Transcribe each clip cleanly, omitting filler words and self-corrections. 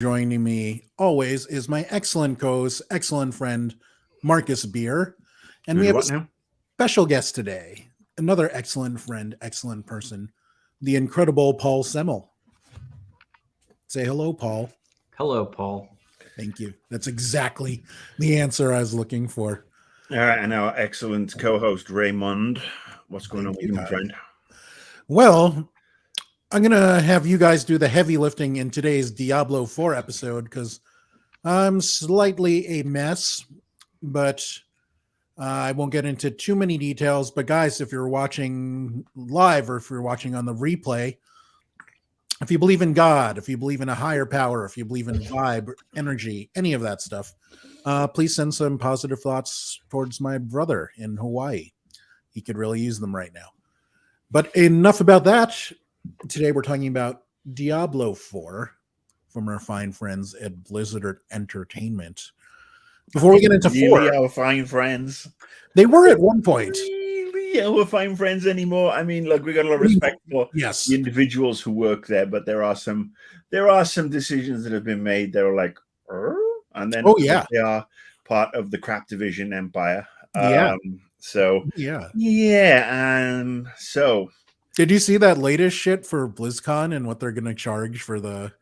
Joining me always is my excellent co-host, excellent friend, Marcus Beer. And we Doing have a what now? special guest today, another excellent friend, excellent person, the incredible Paul Semmel. Say hello, Paul. Hello, Paul. Thank you. That's exactly the answer I was looking for. And our excellent co-host Raymond. What's going on Thank with you, you, my guys. friend? Well, I'm going to have you guys do the heavy lifting in today's Diablo 4 episode because I'm slightly a mess, but I won't get into too many details. But guys, if you're watching live or if you're watching on the replay, if you believe in God, if you believe in a higher power, if you believe in vibe, energy, any of that stuff, please send some positive thoughts towards my brother in Hawaii. He could really use them right now. But enough about that. Today we're talking about Diablo 4 from our fine friends at Blizzard Entertainment. Before we get into Really 4, our fine friends. they were at one point. Really our fine friends anymore. I mean, look, we got a lot of respect for Yes. the individuals who work there, but there are some decisions that have been made that are like, and then they are part of the crap division empire. Yeah. So did you see that latest shit for BlizzCon and what they're going to charge for the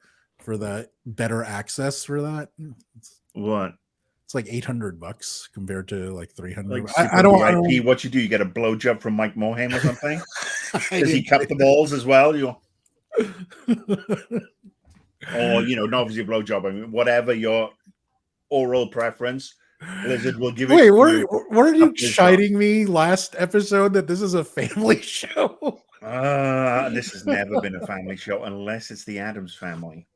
better access for that? What? It's like $800 compared to like $300. Like I don't. What you do? You get a blowjob from Mike Moham or something? Does he cup the balls as well? Or not obviously a blowjob. I mean, whatever your oral preference, Blizzard will give it. Wait, weren't you chiding me last episode that this is a family show? This has never been a family show unless it's the Addams Family.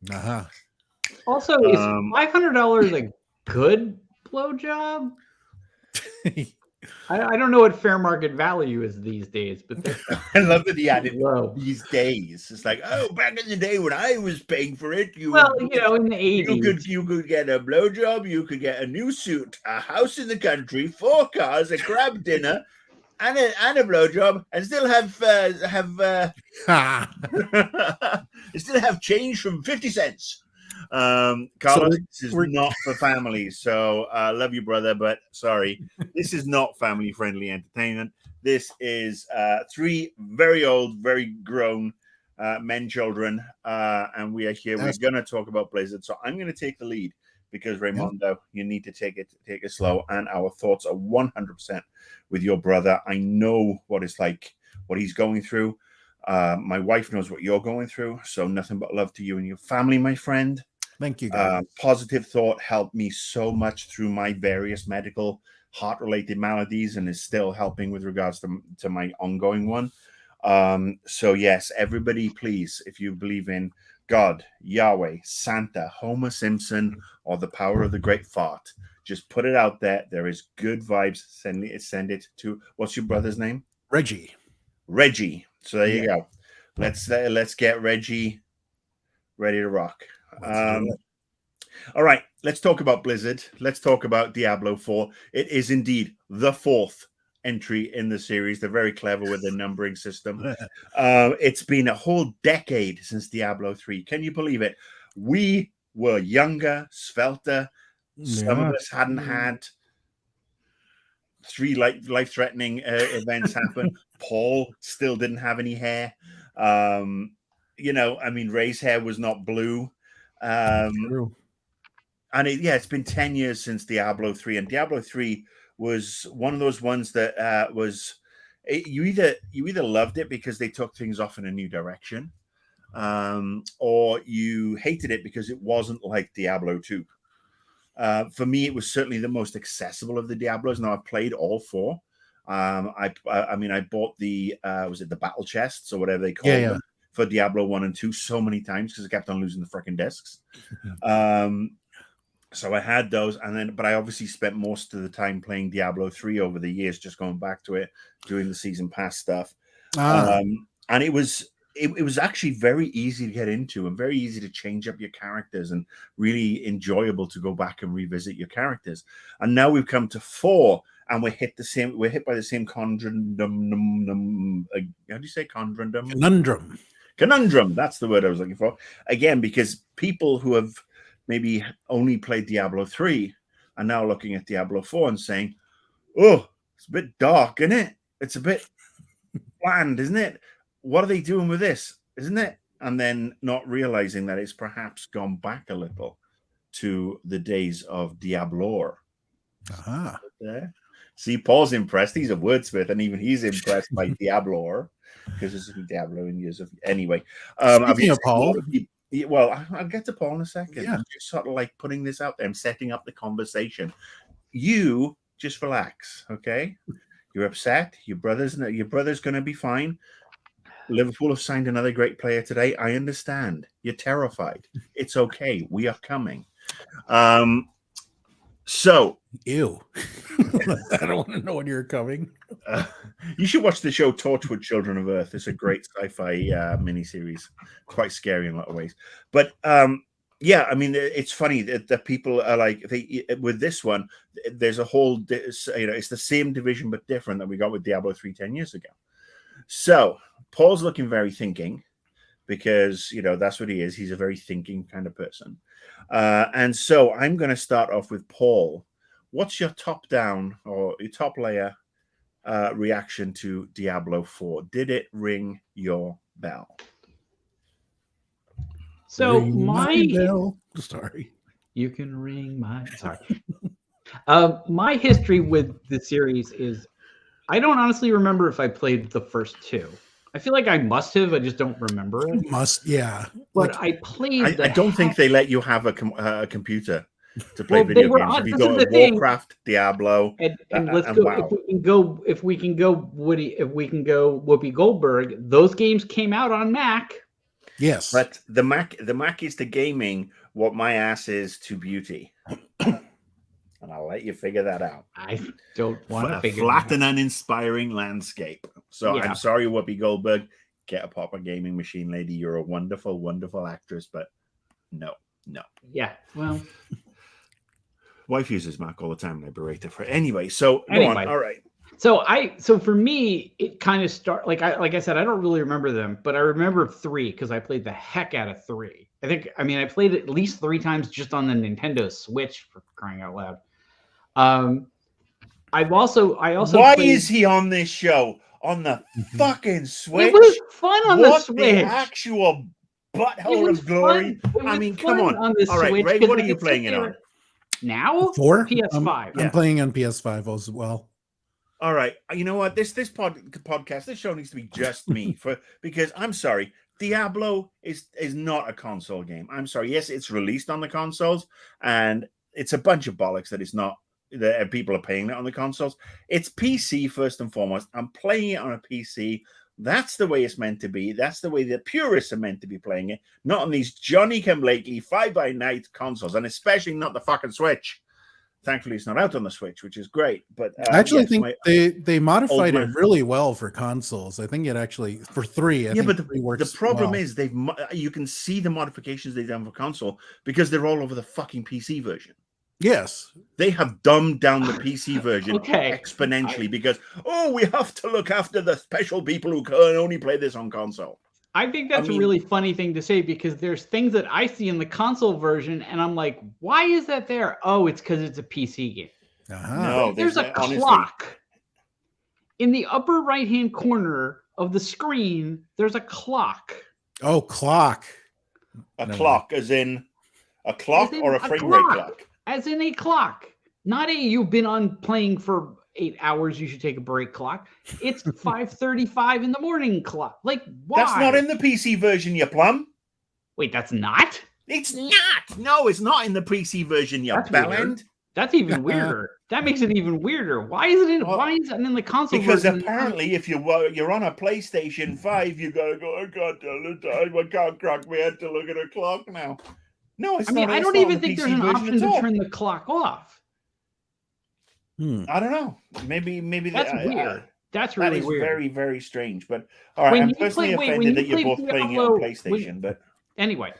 Also, is $500 a good blowjob? I don't know what fair market value is these days, but I love that he added these days. It's like, back in the day when I was paying for it, in the 80s, you could get a blowjob, you could get a new suit, a house in the country, 4 cars, a crab dinner, and a blowjob, and still have change from 50 cents. Carlos, this is not for families, so love you, brother, but sorry, this is not family friendly entertainment. This is 3 very old, very grown men, children, and we are here. We're going to talk about Blizzard, so I'm going to take the lead because Raymondo, you need to take it slow, and our thoughts are 100% with your brother. I know what it's like, what he's going through. My wife knows what you're going through, so nothing but love to you and your family, my friend. Thank you, guys. Positive thought helped me so much through my various medical heart-related maladies and is still helping with regards to my ongoing one. So yes, everybody, please, if you believe in God, Yahweh, Santa, Homer Simpson, or the power of the great fart, just put it out there. There is good vibes. Send it to, what's your brother's name? Reggie. So there you go. Let's get Reggie ready to rock. All right, let's talk about Blizzard. Let's talk about Diablo 4. It is indeed the 4th entry in the series. They're very clever with the numbering system. It's been a whole decade since Diablo 3. Can you believe it? We were younger, svelter. Some of us hadn't had 3 life-threatening events happen. Paul still didn't have any hair. Ray's hair was not blue. True. And it's been 10 years since Diablo 3, and Diablo 3 was one of those ones that you either loved it because they took things off in a new direction, or you hated it because it wasn't like Diablo 2. For me, it was certainly the most accessible of the Diablos. Now I've played all 4. I bought the was it the battle chests or whatever they call them for Diablo 1 and 2 so many times because I kept on losing the freaking discs. So I had those, but I obviously spent most of the time playing Diablo 3 over the years, just going back to it, doing the season pass stuff. And it was actually very easy to get into and very easy to change up your characters and really enjoyable to go back and revisit your characters. And now we've come to 4 and we're hit by the same conundrum. How do you say conundrum? Conundrum. Conundrum. That's the word I was looking for. Again, because people who have maybe only played Diablo 3 are now looking at Diablo 4 and saying, oh, it's a bit dark, isn't it? It's a bit bland, isn't it? What are they doing with this, isn't it? And then not realizing that it's perhaps gone back a little to the days of Diablo. See, Paul's impressed. He's a wordsmith, and even he's impressed by Diablo because this is Diablo in years of anyway. Speaking of Paul, well, I'll get to Paul in a second. Yeah. I'm just sort of like putting this out there. I'm setting up the conversation. You just relax, okay? You're upset. Your brother's going to be fine. Liverpool have signed another great player today. I understand. You're terrified. It's okay. We are coming. So, ew. I don't want to know when you're coming. You should watch the show Torchwood Children of Earth. It's a great sci-fi miniseries. Quite scary in a lot of ways. But yeah, I mean, it's funny that people are like, with this one, there's a whole, it's the same division but different that we got with Diablo 3 10 years ago. So Paul's looking very thinking because, that's what he is. He's a very thinking kind of person. And so I'm going to start off with Paul. What's your top-down or your top layer reaction to Diablo 4? Did it ring your bell? So ring my bell. Sorry. You can ring my... Sorry. My history with the series is I don't honestly remember if I played the first two. I feel like I must have. I just don't remember it. Yeah. But I played. I don't think they let you have a computer to play video games. If you go to Warcraft, Diablo, and let's go. WoW. If we can go Whoopi Goldberg. Those games came out on Mac. Yes, but the Mac is to gaming what my ass is to beauty. And I'll let you figure that out. I don't want to figure flat and uninspiring landscape. So yeah. I'm sorry, Whoopi Goldberg. Get a proper gaming machine, lady. You're a wonderful, wonderful actress, but no. Yeah, well, wife uses Mac all the time, and I berate her for it. Anyway. Go on. All right. So for me, it kind of started like I said, I don't really remember them, but I remember 3 because I played the heck out of 3. I played it at least 3 times just on the Nintendo Switch, for crying out loud. I also. Why is he on this show on the fucking Switch? It was fun on the Switch. The actual butthole of glory. I mean, come on. All right, Switch, Ray, what are you playing it on? Now? 4? PS5. I'm playing on PS5 as well. All right. You know what? This podcast, this show needs to be just me because I'm sorry. Diablo is not a console game. I'm sorry. Yes, it's released on the consoles, and it's a bunch of bollocks that it's not. That people are paying it on the consoles. It's PC first and foremost. I'm playing it on a PC. That's the way it's meant to be. That's the way the purists are meant to be playing it, not on these Johnny-come-lately fly-by-night consoles, and especially not the fucking Switch. Thankfully, it's not out on the Switch, which is great. But I actually think they modified it really well for consoles. I think it actually for 3. I think but works the problem well. is you can see the modifications they've done for console because they're all over the fucking PC version. Yes, they have dumbed down the PC version exponentially because we have to look after the special people who can only play this on console. I think that's a really funny thing to say because there's things that I see in the console version and I'm like, why is that there? Oh, it's because it's a PC game. No, there's a clock in the upper right-hand corner of the screen. There's a clock. Oh, clock. Clock, as in a clock or a frame rate clock. As in a clock, not you've been on playing for 8 hours, you should take a break clock. It's 5:35 in the morning clock. Like, why? That's not in the PC version, you plum. Wait, that's not? It's not. No, it's not in the PC version, you bellend. That's even weirder. That makes it even weirder. Why is it in the console because version? Because apparently if you're on a PlayStation 5, you gotta go, I can't tell the time, I can't crack my head to look at a clock now. No, it's not. I don't even think there's an option to turn the clock off. I don't know. Maybe that's weird. That's really weird. Very, very strange. But all right, I'm personally offended that you're both playing it on PlayStation. But anyway,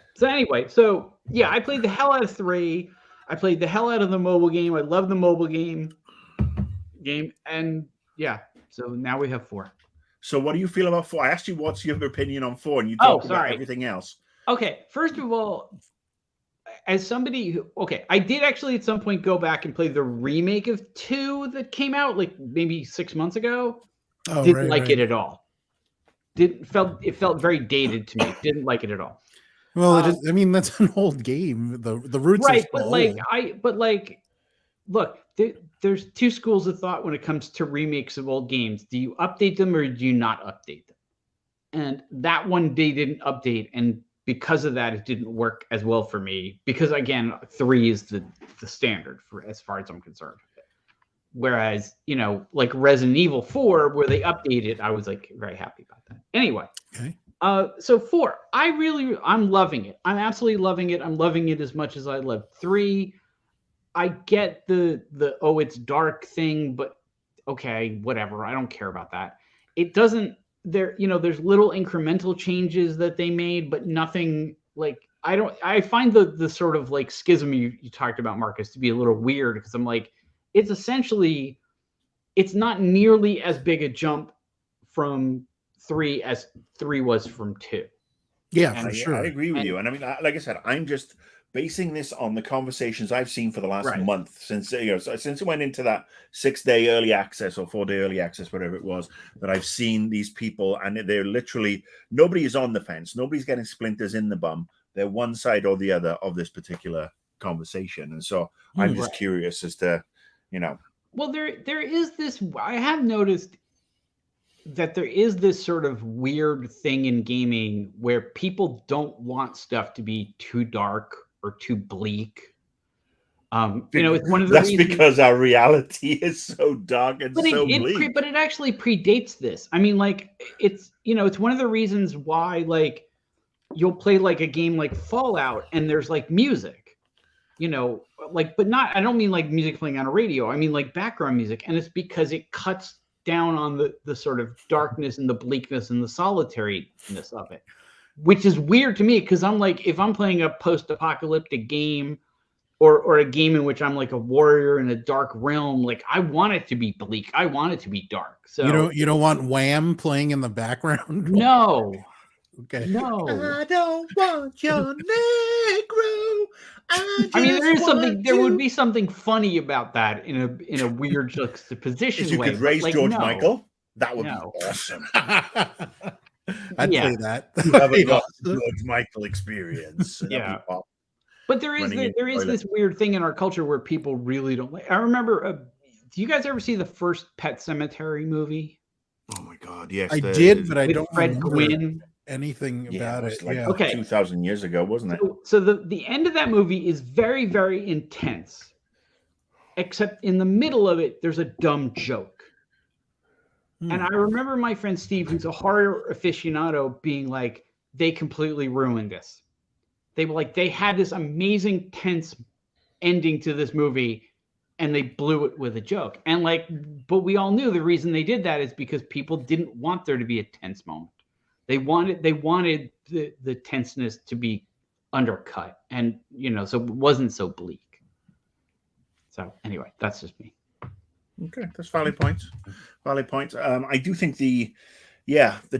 yeah, I played the hell out of 3. I played the hell out of the mobile game. I love the mobile game, and yeah. So now we have 4. So what do you feel about 4? I asked you what's your opinion on 4, and you talked about everything else. Okay, first of all, as somebody who, I did actually at some point go back and play the remake of 2 that came out like maybe 6 months ago. Oh, Didn't right, like right. it at all. It felt very dated to me. Didn't like it at all. Well, it is. I mean, that's an old game. The roots are Right, still but like, old. look, there's 2 schools of thought when it comes to remakes of old games. Do you update them or do you not update them? And that one they didn't update, and because of that, it didn't work as well for me. Because again, 3 is the standard for as far as I'm concerned. Whereas, like Resident Evil 4, where they updated, I was like very happy about that. Anyway, Okay. So 4, I'm loving it. I'm absolutely loving it. I'm loving it as much as I loved 3. I get the it's dark thing, but okay, whatever. I don't care about that. It doesn't. There's little incremental changes that they made, but nothing like I find the sort of like schism you talked about, Marcus, to be a little weird, because I'm like, it's not nearly as big a jump from 3 as 3 was from 2. Yeah, for sure. I agree with you. And I mean, like I said, I'm just basing this on the conversations I've seen for the last month since since it went into that 6-day early access or 4-day early access, whatever it was, that I've seen these people, and they're literally, nobody is on the fence. Nobody's getting splinters in the bum. They're one side or the other of this particular conversation. And so I'm just curious as to, Well, there is this, I have noticed that there is this sort of weird thing in gaming where people don't want stuff to be too dark or too bleak. It's one of the reasons, because our reality is so dark and so bleak. But it actually predates this. I mean, like, it's one of the reasons why, like, you'll play like a game like Fallout and there's like music, but not, I don't mean like music playing on a radio. I mean like background music. And it's because it cuts down on the sort of darkness and the bleakness and the solitariness of it, which is weird to me, because I'm like, if I'm playing a post-apocalyptic game or a game in which I'm like a warrior in a dark realm, like I want it to be bleak. I want it to be dark. So you don't want Wham playing in the background? No. Okay. No. I don't want your Negro. I mean, there would be something funny about that in a weird juxtaposition. If you way, could raise George Michael, that would be awesome. I'd play that. You haven't got the George Michael experience. Yeah. But there is this weird thing in our culture where people really don't like. I remember, do you guys ever see the first Pet Sematary movie? Oh my God, yes. I did, but I with don't Fred remember Gwynn. anything about it. Like okay, 2,000 years ago, wasn't it? So the end of that movie is very, very intense, except in the middle of it, there's a dumb joke. And I remember my friend Steve, who's a horror aficionado, being like, they completely ruined this. They were like, they had this amazing tense ending to this movie, and they blew it with a joke. And like, but we all knew the reason they did that is because people didn't want there to be a tense moment. They wanted the tenseness to be undercut, and so it wasn't so bleak. So anyway, that's just me. Okay, that's valid points. Valid points. I do think the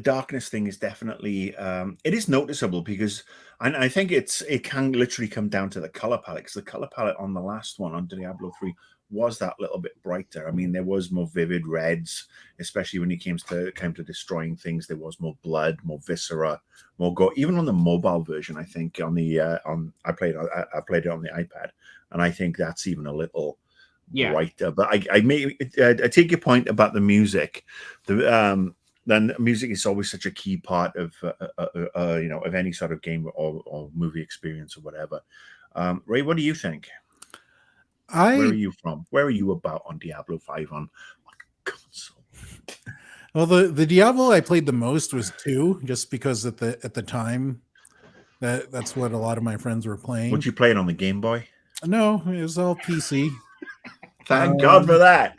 darkness thing is definitely it is noticeable, because I think it can literally come down to the color palette, because the color palette on the last one, on Diablo 3, was that little bit brighter. I mean, there was more vivid reds, especially when it came to destroying things. There was more blood, more viscera, more gore. Even on the mobile version, I think I played it on the iPad, and I think that's even a little brighter. But I take your point about the music. Then music is always such a key part of of any sort of game or movie experience or whatever. Ray, what do you think? Where are you from? Where are you about on Diablo 5 on console? Well, the Diablo I played the most was 2, just because at the time that's what a lot of my friends were playing. Would you play it on the Game Boy? No, it was all PC. Thank God for that.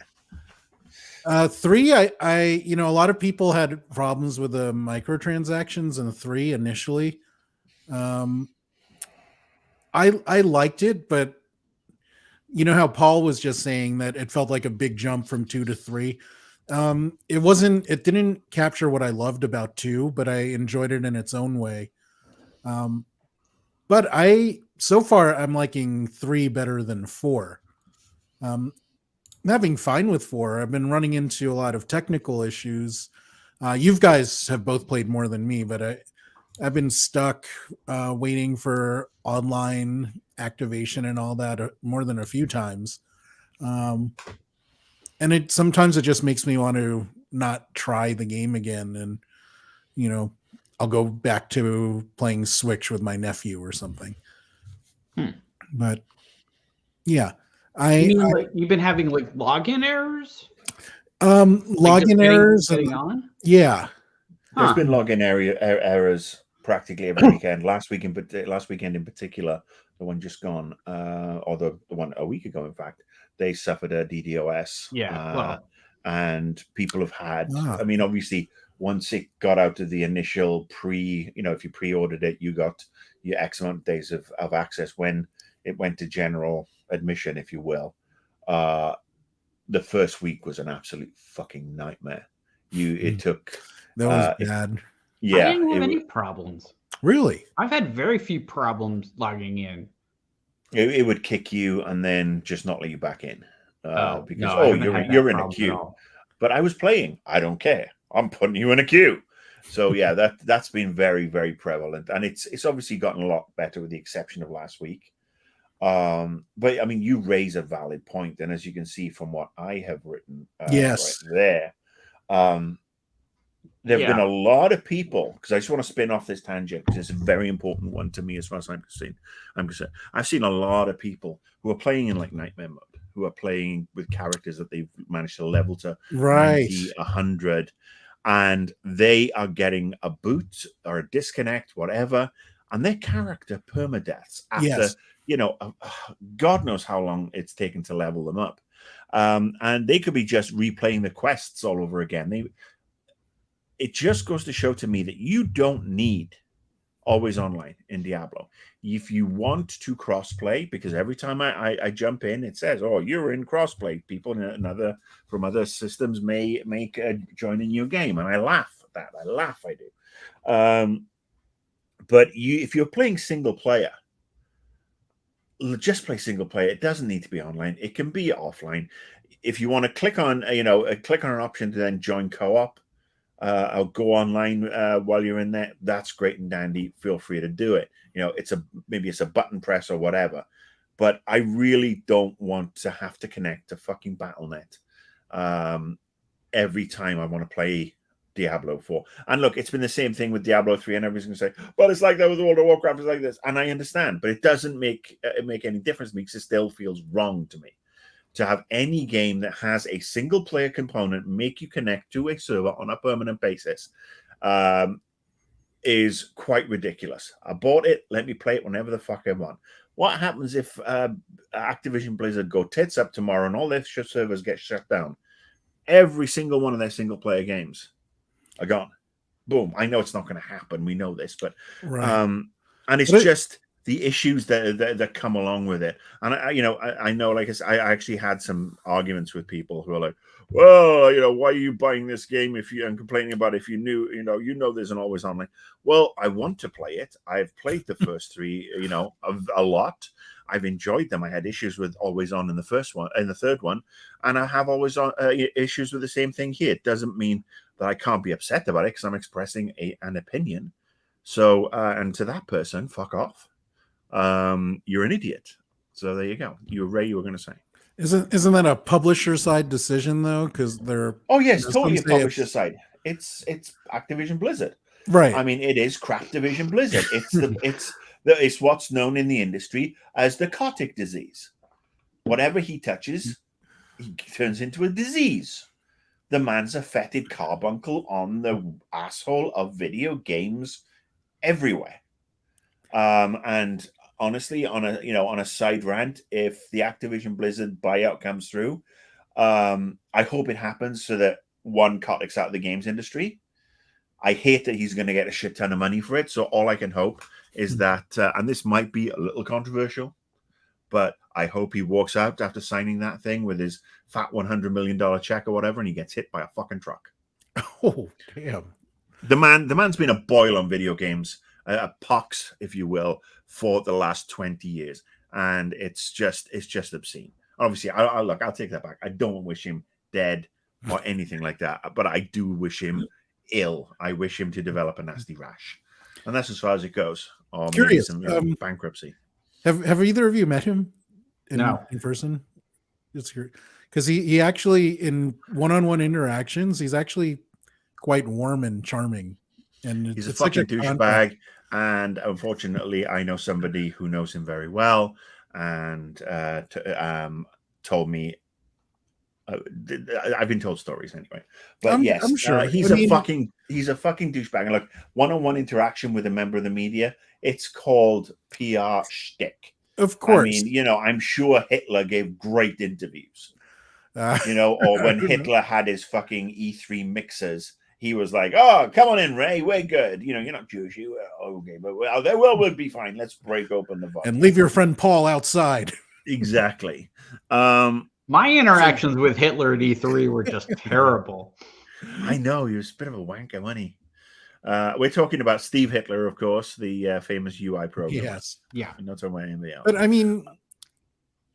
3, I a lot of people had problems with the microtransactions in 3 initially. I liked it, but how Paul was just saying that it felt like a big jump from 2 to 3. It didn't capture what I loved about 2, but I enjoyed it in its own way. But I so far I'm liking 3 better than 4. I'm having fine with 4. I've been running into a lot of technical issues. You guys have both played more than me, but I've been stuck waiting for online activation and all that more than a few times. And sometimes it just makes me want to not try the game again. And, I'll go back to playing Switch with my nephew or something. But yeah, You mean like you've been having like login errors? Login errors. Getting on? Yeah. There's been login errors practically every weekend. Last weekend in particular, the one just gone, or the one a week ago, in fact, they suffered a DDoS. Yeah. And people have had, I mean, obviously, once it got out of the initial if you pre-ordered it, you got your X amount of days of access. When it went to general admission, if you will, the first week was an absolute fucking nightmare. It took... That was bad. Yeah. I didn't have any problems. Really? I've had very few problems logging in. It would kick you and then just not let you back in. You're in a queue. But I was playing. I don't care. I'm putting you in a queue. So yeah, that's been very, very prevalent. And it's obviously gotten a lot better with the exception of last week. But I mean, you raise a valid point. And as you can see from what I have written yes. right there, there have been a lot of people, because I just want to spin off this tangent because it's a very important one to me as far as I'm concerned. I've seen a lot of people who are playing in like nightmare mode, who are playing with characters that they've managed to level to 90, 100, and they are getting a boot or a disconnect, whatever, and their character permadeaths after, God knows how long it's taken to level them up. And they could be just replaying the quests all over again. It just goes to show to me that you don't need always online in Diablo. If you want to crossplay, because every time I jump in, it says, "Oh, you're in crossplay." People from other systems may join in your game, and I laugh at that. I do. But if you're playing single player, just play single player. It doesn't need to be online. It can be offline. If you want to click on an option to then join co-op, I'll go online while you're in there. That's great and dandy. Feel free to do it. Maybe it's a button press or whatever. But I really don't want to have to connect to fucking Battle.net every time I want to play Diablo 4. And look, it's been the same thing with Diablo 3, and everyone's going to say, "Well, it's like that with World of Warcraft. It's like this," and I understand, but it doesn't make any difference to me because it still feels wrong to me to have any game that has a single player component make you connect to a server on a permanent basis is quite ridiculous. I bought it. Let me play it whenever the fuck I want. What happens if Activision Blizzard go tits up tomorrow and all their servers get shut down? Every single one of their single player games are gone. Boom. I know it's not going to happen. We know this, but and it's just the issues that come along with it. And I know, like I actually had some arguments with people who are like, "Well, why are you buying this game and complaining about it if you knew there's an always online?" Well, I want to play it. I've played the first 3, a lot. I've enjoyed them. I had issues with always on in the first one, in the third one, and I have always on issues with the same thing here. It doesn't mean that I can't be upset about it because I'm expressing an opinion. So, and to that person, fuck off. You're an idiot. So there you go. Ray, you were going to say. Isn't that a publisher side decision though? Because they're totally a publisher side. It's Activision Blizzard, right? I mean, it is Craftivision Blizzard. It's what's known in the industry as the Kotick disease. Whatever he touches, he turns into a disease. The man's a fetid carbuncle on the asshole of video games everywhere. And honestly, on a side rant, if the Activision Blizzard buyout comes through, I hope it happens so that Kotick's out of the games industry. I hate that he's going to get a shit ton of money for it. So all I can hope is that, and this might be a little controversial, but I hope he walks out after signing that thing with his fat $100 million check or whatever, and he gets hit by a fucking truck. Oh, damn. The man's been a boil on video games a pox, if you will, for the last 20 years. And it's just obscene. Obviously, I'll take that back. I don't wish him dead or anything like that, but I do wish him ill. I wish him to develop a nasty rash, and that's as far as it goes. Or Curious, maybe some bankruptcy. Have either of you met him in person? Because he actually, in one-on-one interactions, he's actually quite warm and charming, and he's a fucking douchebag. And unfortunately, I know somebody who knows him very well, and told me. I've been told stories anyway, but yes, I'm sure he's a fucking douchebag. And look, one-on-one interaction with a member of the media, it's called PR shtick. Of course, I mean, I'm sure Hitler gave great interviews. Or when Hitler had his fucking E3 mixers, he was like, "Oh, come on in, Ray, we're good. You're not Jewish, okay, but we'll be fine. Let's break open the vodka and leave your friend Paul outside." Exactly. My interactions with Hitler at E3 were just terrible. I know, he was a bit of a wanker, wasn't he? We're talking about Steve Hitler, of course, the famous UI program. Yes. Yeah. I'm not talking about anybody else. But I mean,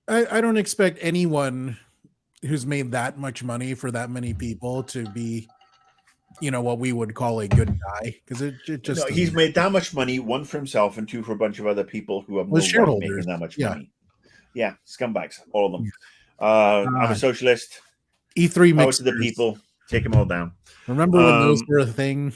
I don't expect anyone who's made that much money for that many people to be, what we would call a good guy. Because it just he's made that much money, one for himself and two for a bunch of other people who have no right making that much money. Yeah, scumbags, all of them. I'm a socialist. E3 makes the people. Take them all down. Remember when those were a thing,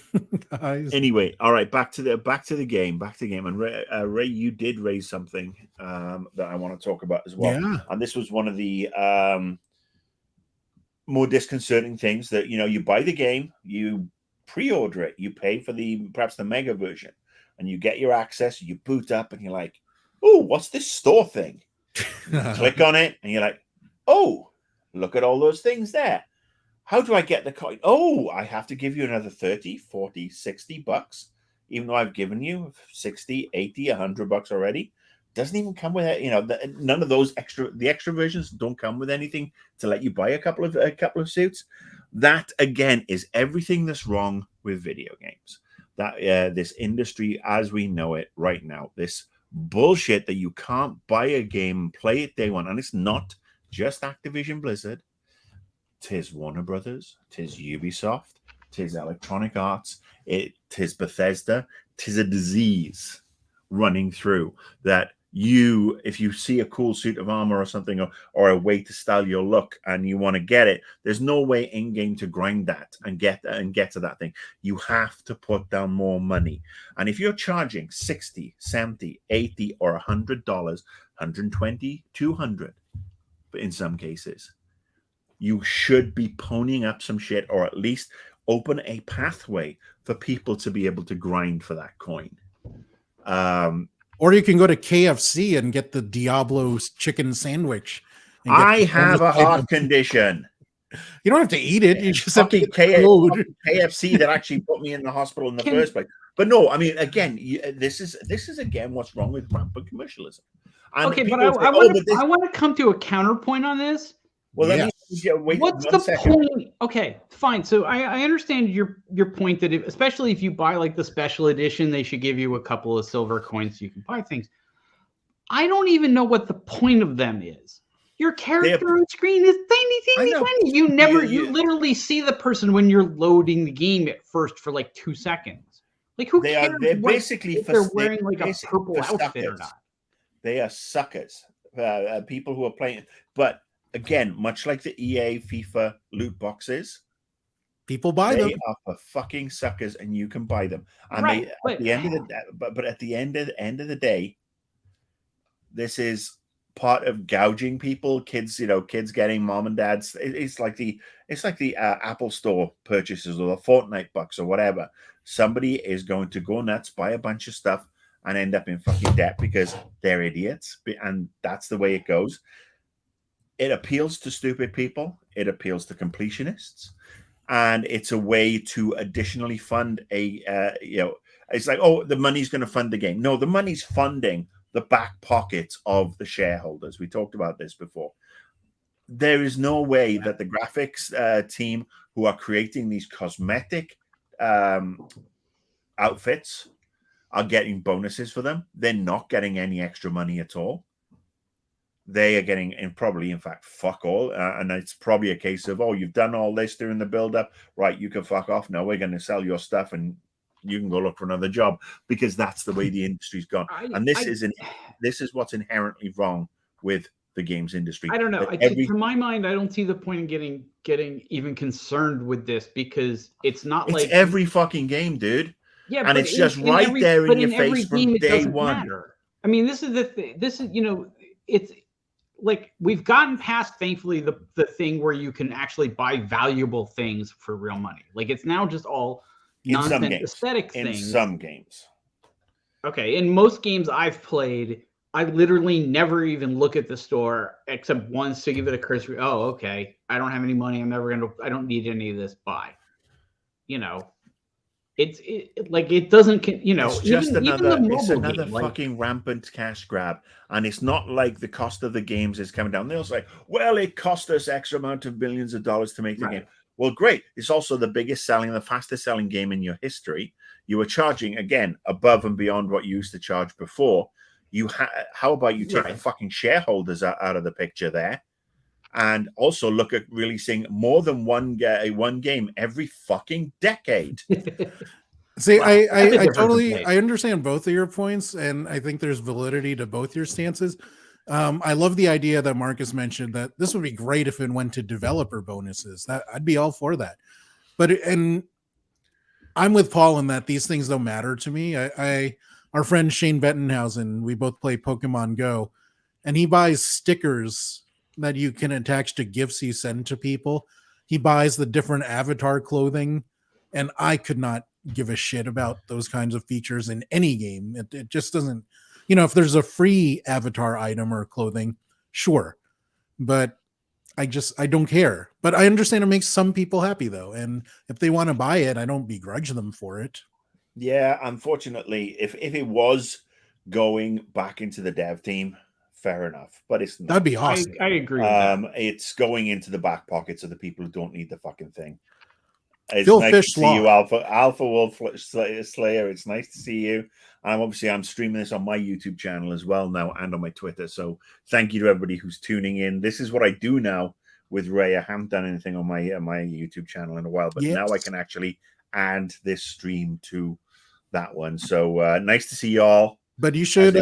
guys? Anyway, all right, back to the game. And Ray, you did raise something that I want to talk about as well. Yeah. And this was one of the more disconcerting things that you buy the game, you pre-order it, you pay for perhaps the mega version, and you get your access. You boot up, and you're like, "Oh, what's this store thing?" You click on it, and you're like, "Oh, look at all those things there. How do I get the coin? Oh, I have to give you another 30, 40, 60 bucks, even though I've given you 60, 80, 100 bucks already. Doesn't even come with it. None of those the extra versions don't come with anything to let you buy a couple of suits. That again is everything that's wrong with video games. That this industry as we know it right now, this bullshit that you can't buy a game and play it day one, and it's not just Activision Blizzard. 'Tis Warner Brothers, 'tis Ubisoft, 'tis Electronic Arts, 'tis Bethesda. 'Tis a disease running through that if you see a cool suit of armor or something, or a way to style your look and you want to get it, there's no way in game to grind that and get to that thing. You have to put down more money. And if you're charging 60, 70, 80 or $100, 120, 200 in some cases, you should be ponying up some shit, or at least open a pathway for people to be able to grind for that coin. Or you can go to KFC and get the Diablo chicken sandwich. I have a heart condition. You don't have to eat it. You just have to get KFC that actually put me in the hospital in the first place. But no, I mean, again, this is again what's wrong with rampant commercialism. And okay, but I want to come to a counterpoint on this. Well, what's the point? Okay, fine. So I understand your point that especially if you buy like the special edition, they should give you a couple of silver coins so you can buy things. I don't even know what the point of them is. Your character on screen is tiny. You literally see the person when you're loading the game at first for like 2 seconds. Like who cares? They're basically if they're wearing like a purple outfit or not. They are suckers. People who are playing, but. Again, much like the EA FIFA loot boxes, people buy them. They are for fucking suckers, and you can buy them. And at the end of the day, this is part of gouging people. Kids getting mom and dad's. It's like the Apple Store purchases or the Fortnite bucks or whatever. Somebody is going to go nuts, buy a bunch of stuff, and end up in fucking debt because they're idiots, and that's the way it goes. It appeals to stupid people. It appeals to completionists, and it's a way to additionally fund it's like, oh, the money's going to fund the game. No, the money's funding the back pockets of the shareholders. We talked about this before. There is no way that the graphics team who are creating these cosmetic outfits are getting bonuses for them. They're not getting any extra money at all. They are getting, and probably, in fact, fuck all. And it's probably a case of, oh, you've done all this during the build-up. Right, you can fuck off. No, we're going to sell your stuff and you can go look for another job, because that's the way the industry's gone. And this is what's inherently wrong with the games industry. I don't know. To my mind, I don't see the point in getting even concerned with this, because it's not like every fucking game, dude. Yeah, and it's just right there in your face from day one. Matter. I mean, this is the thing. This is, it's like we've gotten past, thankfully, the thing where you can actually buy valuable things for real money. Like, it's now just all nonsense aesthetic things. In some games. Okay, in most games I've played, I literally never even look at the store except once to give it a cursory. Oh, okay. I don't have any money. I don't need any of this. Buy. It doesn't, it's just another fucking rampant cash grab. And it's not like the cost of the games is coming down. They'll say, well, it cost us X amount of billions of dollars to make the game. Well, great. It's also the the fastest selling game in your history. You were charging, again, above and beyond what you used to charge before. How about you take the fucking shareholders out of the picture there? And also look at releasing more than one game every fucking decade. See, I understand both of your points, and I think there's validity to both your stances. I love the idea that Marcus mentioned that this would be great if it went to developer bonuses. That I'd be all for that. And I'm with Paul in that these things don't matter to me. Our friend Shane Bettenhausen, we both play Pokemon Go, and he buys stickers that you can attach to gifts you send to people. He buys the different avatar clothing, and I could not give a shit about those kinds of features in any game. It just doesn't, if there's a free avatar item or clothing, sure. But I don't care. But I understand it makes some people happy, though. And if they want to buy it, I don't begrudge them for it. Yeah, unfortunately, if it was going back into the dev team, fair enough, but it's not. That'd be awesome. I agree with that. It's going into the back pockets of the people who don't need the fucking thing. It's Phil nice Fish to see you, Alpha Wolf Slayer. It's nice to see you. I'm streaming this on my YouTube channel as well now, and on my Twitter. So thank you to everybody who's tuning in. This is what I do now with Ray. I haven't done anything on my YouTube channel in a while, but now I can actually add this stream to that one. So nice to see y'all. But you should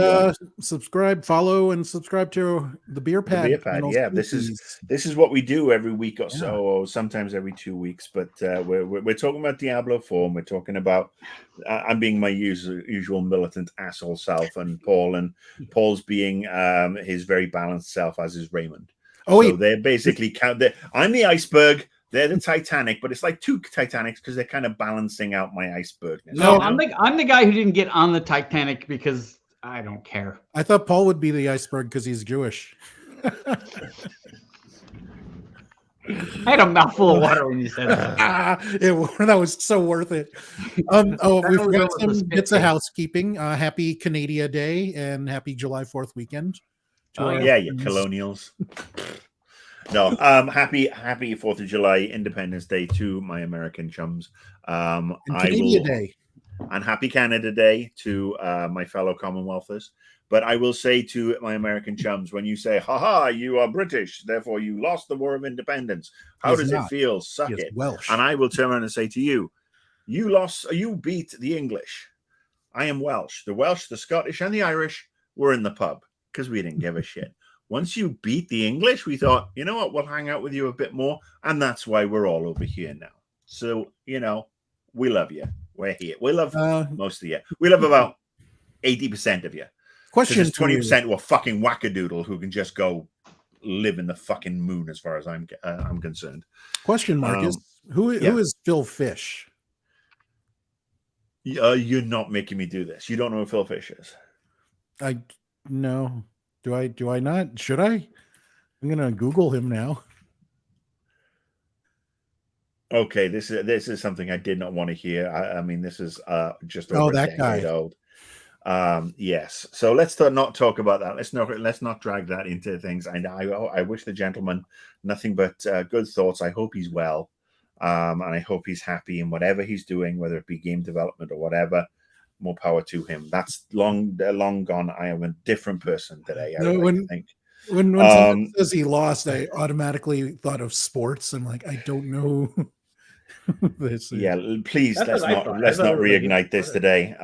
subscribe, follow, and subscribe to the BeerPad. The BeerPad, yeah. This is what we do every week or so, or sometimes every 2 weeks. But we're talking about Diablo IV. And we're talking about I'm being my usual militant asshole self, and Paul's being his very balanced self, as is Raymond. So they're basically I'm the iceberg. They're the Titanic, but it's like two Titanics because they're kind of balancing out my icebergness. No, I'm the guy who didn't get on the Titanic because I don't care. I thought Paul would be the iceberg because he's Jewish. I had a mouthful of water when you said that. That was so worth it. We've got some bits of housekeeping. Happy Canada Day and happy July 4th weekend. You colonials. No, happy 4th of July, Independence Day to my American chums. And Canada Day. And happy Canada Day to my fellow Commonwealthers. But I will say to my American chums, when you say, haha, you are British, therefore you lost the War of Independence. How does it feel? Suck it. Welsh. And I will turn around and say to you, you beat the English. I am Welsh. The Welsh, the Scottish, and the Irish were in the pub because we didn't give a shit. Once you beat the English, we thought, you know what, we'll hang out with you a bit more. And that's why we're all over here now. So, we love you. We're here. We love most of you. We love about 80% of you. Question: 20% were fucking wackadoodle who can just go live in the fucking moon, as far as I'm concerned. Question, Marcus. Who is Phil Fish? You're not making me do this. You don't know who Phil Fish is. No. Do I not? Should I? I'm gonna Google him now. Okay, this is something I did not want to hear. I mean, this is just over a decade old. Yes. So let's not talk about that. Let's not drag that into things. And I wish the gentleman nothing but good thoughts. I hope he's well, and I hope he's happy in whatever he's doing, whether it be game development or whatever. more power to him. That's long gone. I am a different person today. I No, would like to think. When someone says he lost, I automatically thought of sports. I'm like, I don't know. This yeah, please let's not reignite this today.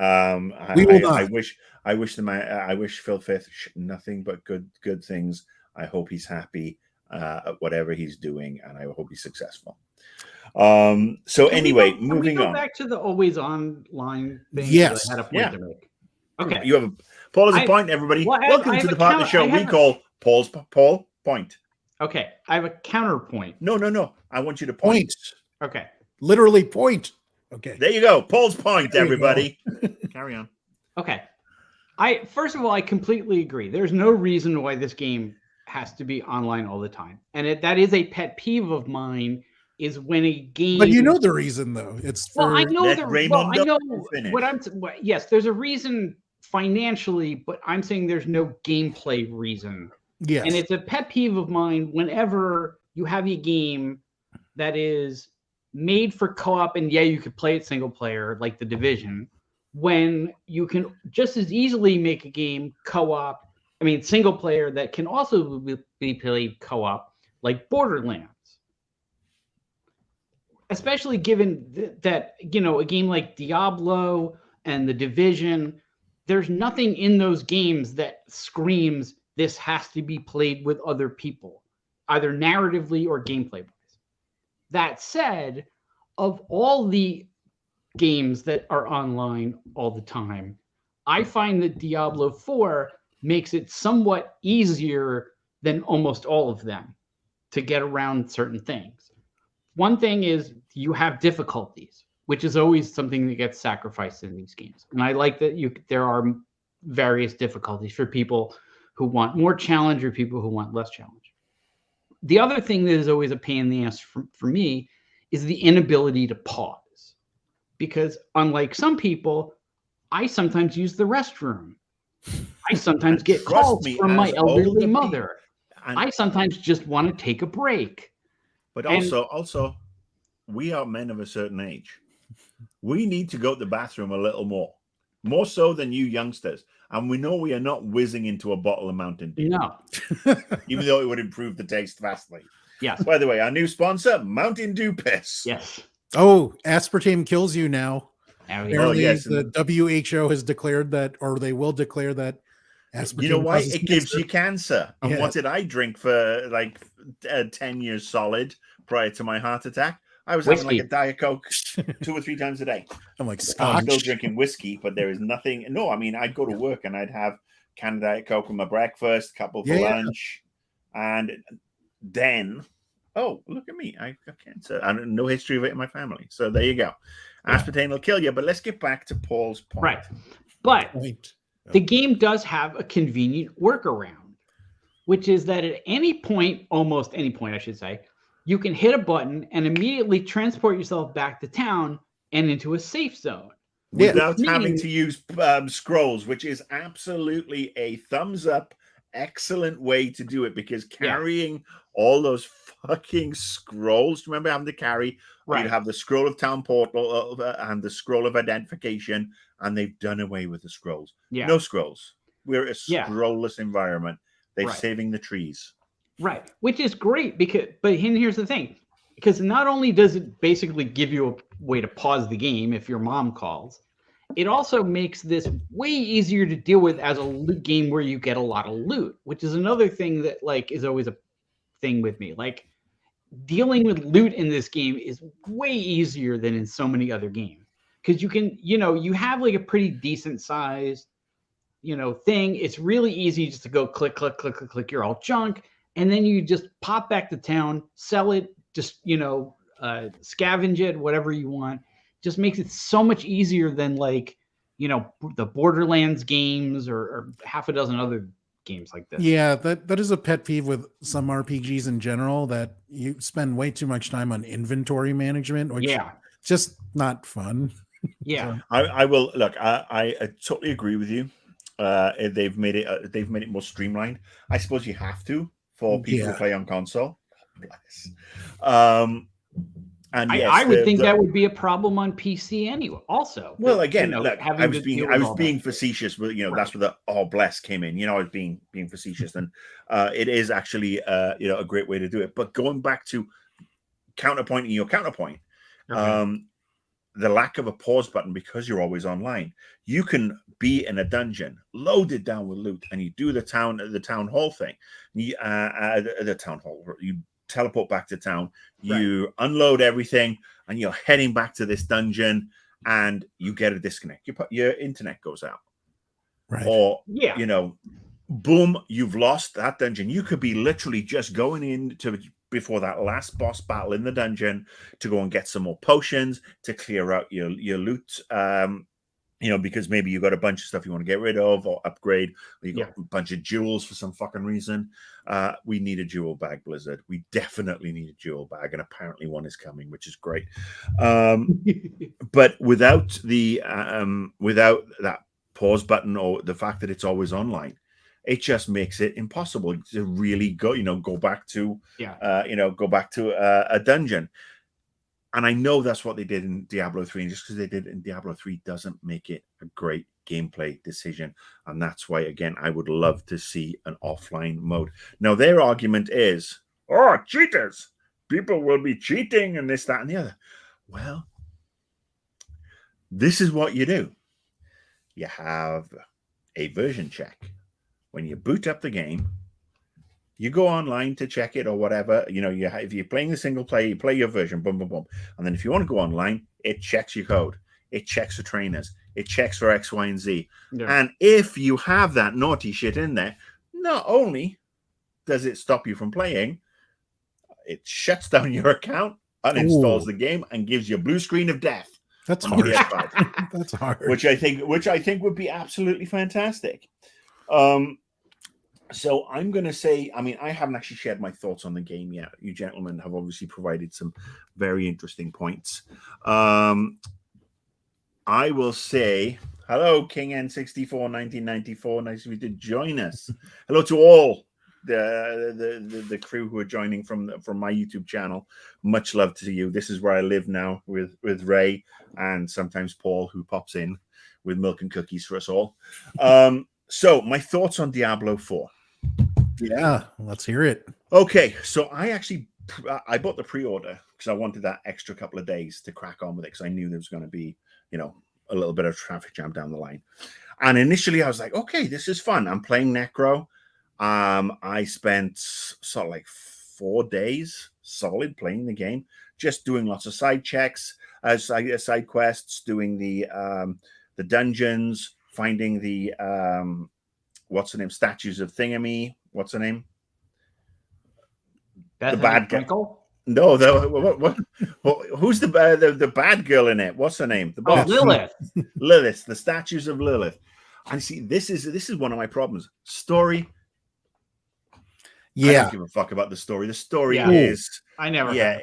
We will not. I wish Phil Fifth nothing but good things. I hope he's happy at whatever he's doing, and I hope he's successful. So anyway, moving on. Back to the always online thing. Yes. I had a point to make. Okay. You have Paul has a point, everybody. Welcome to the part of the show we call Paul Point. Okay. I have a counterpoint. No. I want you to point. Okay. Literally point. Okay. There you go. Paul's point, everybody. Carry on. Okay. First of all, I completely agree. There's no reason why this game has to be online all the time. And that is a pet peeve of mine, is when a game. But you know the reason, though. It's for. Well, I know yes, there's a reason financially, but I'm saying there's no gameplay reason. Yes. And it's a pet peeve of mine whenever you have a game that is made for co-op, and you could play it single player like The Division, when you can just as easily make a game single player that can also be played co-op like Borderlands. Especially given that, a game like Diablo and The Division, there's nothing in those games that screams this has to be played with other people, either narratively or gameplay-wise. That said, of all the games that are online all the time, I find that Diablo 4 makes it somewhat easier than almost all of them to get around certain things. One thing is you have difficulties, which is always something that gets sacrificed in these games. And I like that there are various difficulties for people who want more challenge or people who want less challenge. The other thing that is always a pain in the ass for me is the inability to pause. Because unlike some people, I sometimes use the restroom. I sometimes get calls from my elderly mother. I sometimes just want to take a break. But also, we are men of a certain age. We need to go to the bathroom a little more so than you youngsters. And we know we are not whizzing into a bottle of Mountain Dew. No. Even though it would improve the taste vastly. Yes. By the way, our new sponsor, Mountain Dew Piss. Yes. Oh, aspartame kills you now. Apparently, yes. The WHO has declared that, or they will declare that aspartame. You know why? It gives you cancer. And what did I drink for 10 years solid prior to my heart attack? I was having like a Diet Coke 2 or 3 times a day. I'm like, Scotch. I'm still drinking whiskey, but there is nothing. No, I mean, I'd go to work and I'd have can of Diet Coke for my breakfast, couple for lunch, and then, oh, look at me. I got cancer. And no history of it in my family. So there you go. Aspartame will kill you. But let's get back to Paul's point. Right. But the game does have a convenient workaround, which is that at any point, almost any point, I should say, you can hit a button and immediately transport yourself back to town and into a safe zone. Without having to use scrolls, which is absolutely a thumbs up, excellent way to do it, because carrying all those fucking scrolls, remember having to carry, you'd have the scroll of town portal and the scroll of identification, and they've done away with the scrolls. No scrolls. We're a scrollless environment. They're saving the trees. Right, which is great but here's the thing, because not only does it basically give you a way to pause the game if your mom calls, it also makes this way easier to deal with as a loot game where you get a lot of loot, which is another thing that is always a thing with me. Like, dealing with loot in this game is way easier than in so many other games, because you can, you have like a pretty decent sized, thing. It's really easy just to go click, click, click, click, click. You're all junk. And then you just pop back to town, sell it, just, scavenge it, whatever you want. Just makes it so much easier than the Borderlands games or half a dozen other games like this. Yeah, that is a pet peeve with some RPGs in general, that you spend way too much time on inventory management, which just not fun. Yeah. I will look, I totally agree with you. They've made it more streamlined. I suppose you have to for people who play on console. And I would think that would be a problem on PC anyway. Also, well, again, look, I was being facetious, but that's where the "oh bless" came in. I was being facetious, and it is actually a great way to do it. But going back to counterpointing your counterpoint, the lack of a pause button because you're always online. You can be in a dungeon, loaded down with loot, and you do the town hall thing. The town hall. You teleport back to town. You unload everything, and you're heading back to this dungeon, and you get a disconnect. Your internet goes out, or boom, you've lost that dungeon. You could be literally just going in before that last boss battle in the dungeon to go and get some more potions to clear out your loot. Because maybe you got a bunch of stuff you want to get rid of or upgrade, or you got a bunch of jewels for some fucking reason. We need a jewel bag, Blizzard. We definitely need a jewel bag, and apparently one is coming, which is great. But without that pause button or the fact that it's always online, it just makes it impossible to really go back to a dungeon. And I know that's what they did in Diablo 3, and just because they did it in Diablo 3 doesn't make it a great gameplay decision. And that's why, again, I would love to see an offline mode. Now, their argument is, oh, cheaters, people will be cheating and this, that, and the other. Well, this is what you do. You have a version check. When you boot up the game, you go online to check it or whatever. If you're playing the single player, you play your version, boom, boom, boom. And then if you want to go online, it checks your code. It checks for trainers. It checks for X, Y, and Z. Yeah. And if you have that naughty shit in there, not only does it stop you from playing, it shuts down your account, uninstalls the game, and gives you a blue screen of death. That's hard. That's hard. Which I think would be absolutely fantastic. So I'm going to say, I haven't actually shared my thoughts on the game yet. You gentlemen have obviously provided some very interesting points. I will say, hello, King N64 1994. Nice of you to join us. Hello to all the crew who are joining from my YouTube channel. Much love to you. This is where I live now with Ray and sometimes Paul, who pops in with milk and cookies for us all. So my thoughts on Diablo 4. Yeah, let's hear it. Okay, so I bought the pre-order because I wanted that extra couple of days to crack on with it, because I knew there was going to be, a little bit of traffic jam down the line. And initially I was like, okay, this is fun. I'm playing Necro. I spent sort of like 4 days solid playing the game, just doing lots of side checks, side quests, doing the dungeons, finding the what's the name? Statues of Thingamy. What's the name? The bad guy. No, who's the bad girl in it? What's her name? The boss. Lilith. Lilith. The statues of Lilith. And see, this is one of my problems. Story. Yeah. I don't give a fuck about the story. The story is. I never. Yeah.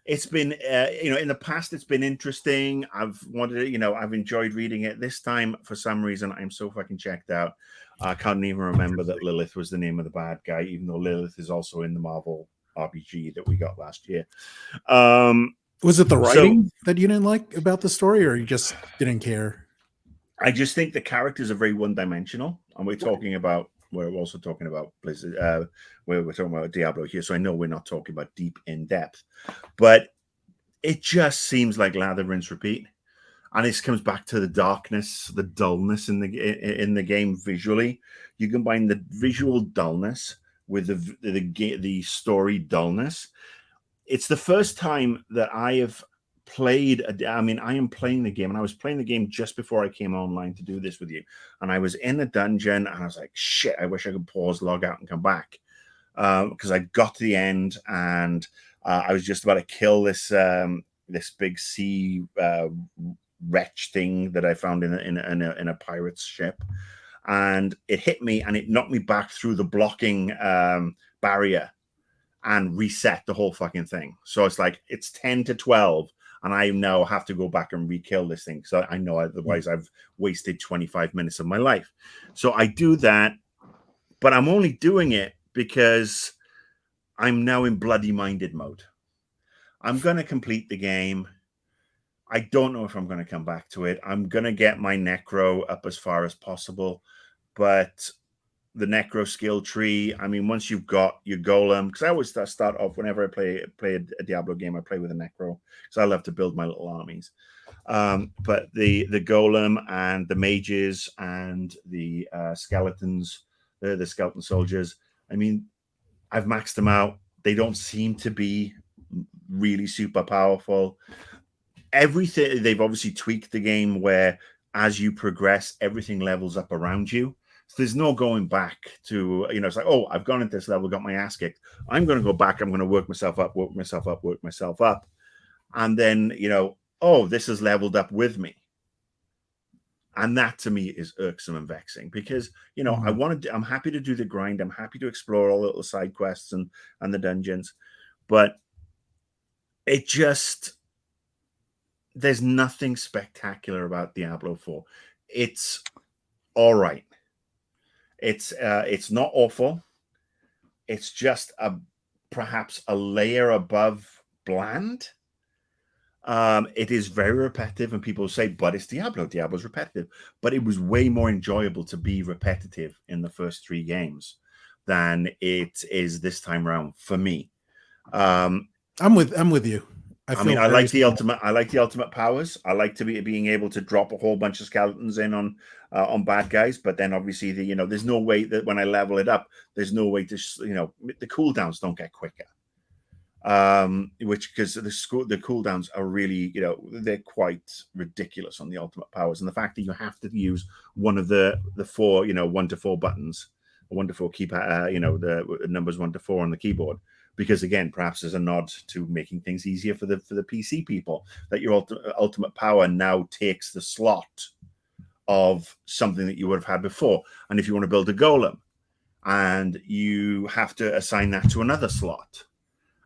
It's been, in the past, it's been interesting. I've enjoyed reading it. This time, for some reason, I'm so fucking checked out. I can't even remember that Lilith was the name of the bad guy, even though Lilith is also in the Marvel RPG that we got last year. Was it the writing that you didn't like about the story, or you just didn't care? I just think the characters are very one-dimensional, and we're also talking about Blizzard, where we're talking about Diablo here, so I know we're not talking about deep in depth, but it just seems like lather, rinse, repeat. And this comes back to the darkness, the dullness in the game visually. You combine the visual dullness with the story dullness. It's the first time that I have played. I am playing the game, and I was playing the game just before I came online to do this with you. And I was in a dungeon, and I was like, "Shit! I wish I could pause, log out, and come back," because I got to the end, and I was just about to kill this big sea wretch thing that I found in a pirate's ship, and it hit me, and it knocked me back through the blocking barrier and reset the whole fucking thing. So it's like it's 10 to 12, and I now have to go back and re-kill this thing, so I know otherwise I've wasted 25 minutes of my life. So I do that, but I'm only doing it because I'm now in bloody minded mode. I'm going to complete the game. I don't know if I'm going to come back to it. I'm going to get my Necro up as far as possible. But the Necro skill tree, I mean, once you've got your Golem, because I always start off whenever I play a Diablo game, I play with a Necro because I love to build my little armies. But the Golem and the mages and the skeletons, the skeleton soldiers, I mean, I've maxed them out. They don't seem to be really super powerful. Everything, they've obviously tweaked the game where as you progress, everything levels up around you. So there's no going back to, you know, it's like, oh, I've gone at this level, got my ass kicked. I'm going to go back. I'm going to work myself up, work myself up, work myself up. And then, you know, oh, this is leveled up with me. And that to me is irksome and vexing because, you know, I'm happy to do the grind. I'm happy to explore all the little side quests and the dungeons. But it just, there's nothing spectacular about Diablo 4. It's all right. It's not awful. It's just perhaps a layer above bland. It is very repetitive, and people say, but it's Diablo. Diablo's repetitive. But it was way more enjoyable to be repetitive in the first 3 games than it is this time around for me. I'm with you. I mean, I like the ultimate powers. I like to being able to drop a whole bunch of skeletons in on bad guys. But then obviously there's no way that when I level it up, there's no way to the cooldowns don't get quicker. Which because the cooldowns are really, they're quite ridiculous on the ultimate powers, and the fact that you have to use one of the 4 1 to 4 buttons, 1 to 4 keypad, the numbers 1 to 4 on the keyboard. Because again, perhaps as a nod to making things easier for the PC people, that your ultimate power now takes the slot of something that you would have had before. And if you want to build a golem, and you have to assign that to another slot,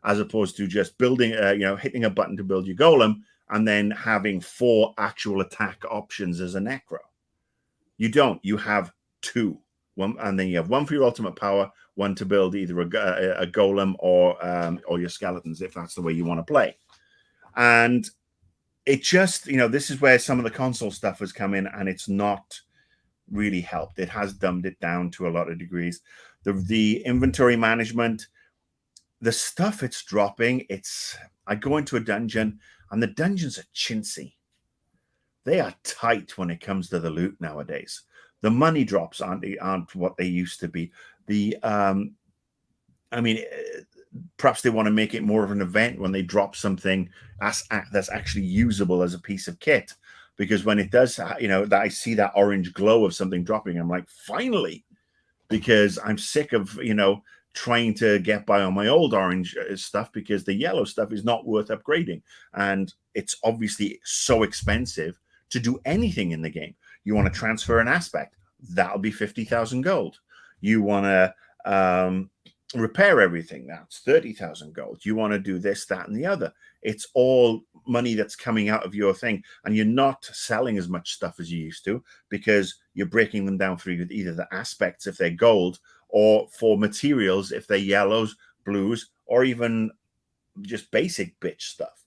as opposed to just building, hitting a button to build your golem and then having 4 actual attack options as a necro. You don't. You have 2. One, and then you have 1 for your ultimate power, 1 to build either a golem or your skeletons, if that's the way you want to play. And it just, this is where some of the console stuff has come in, and it's not really helped. It has dumbed it down to a lot of degrees. The inventory management, the stuff it's dropping, I go into a dungeon, and the dungeons are chintzy. They are tight when it comes to the loot nowadays. The money drops aren't what they used to be. Perhaps they want to make it more of an event when they drop something that's actually usable as a piece of kit. Because when it does, that I see that orange glow of something dropping, I'm like, finally, because I'm sick of, trying to get by on my old orange stuff because the yellow stuff is not worth upgrading. And it's obviously so expensive to do anything in the game. You want to transfer an aspect, that'll be 50,000 gold. You want to repair everything, that's 30,000 gold. You want to do this, that, and the other. It's all money that's coming out of your thing, and you're not selling as much stuff as you used to because you're breaking them down through either the aspects if they're gold, or for materials if they're yellows, blues, or even just basic bitch stuff.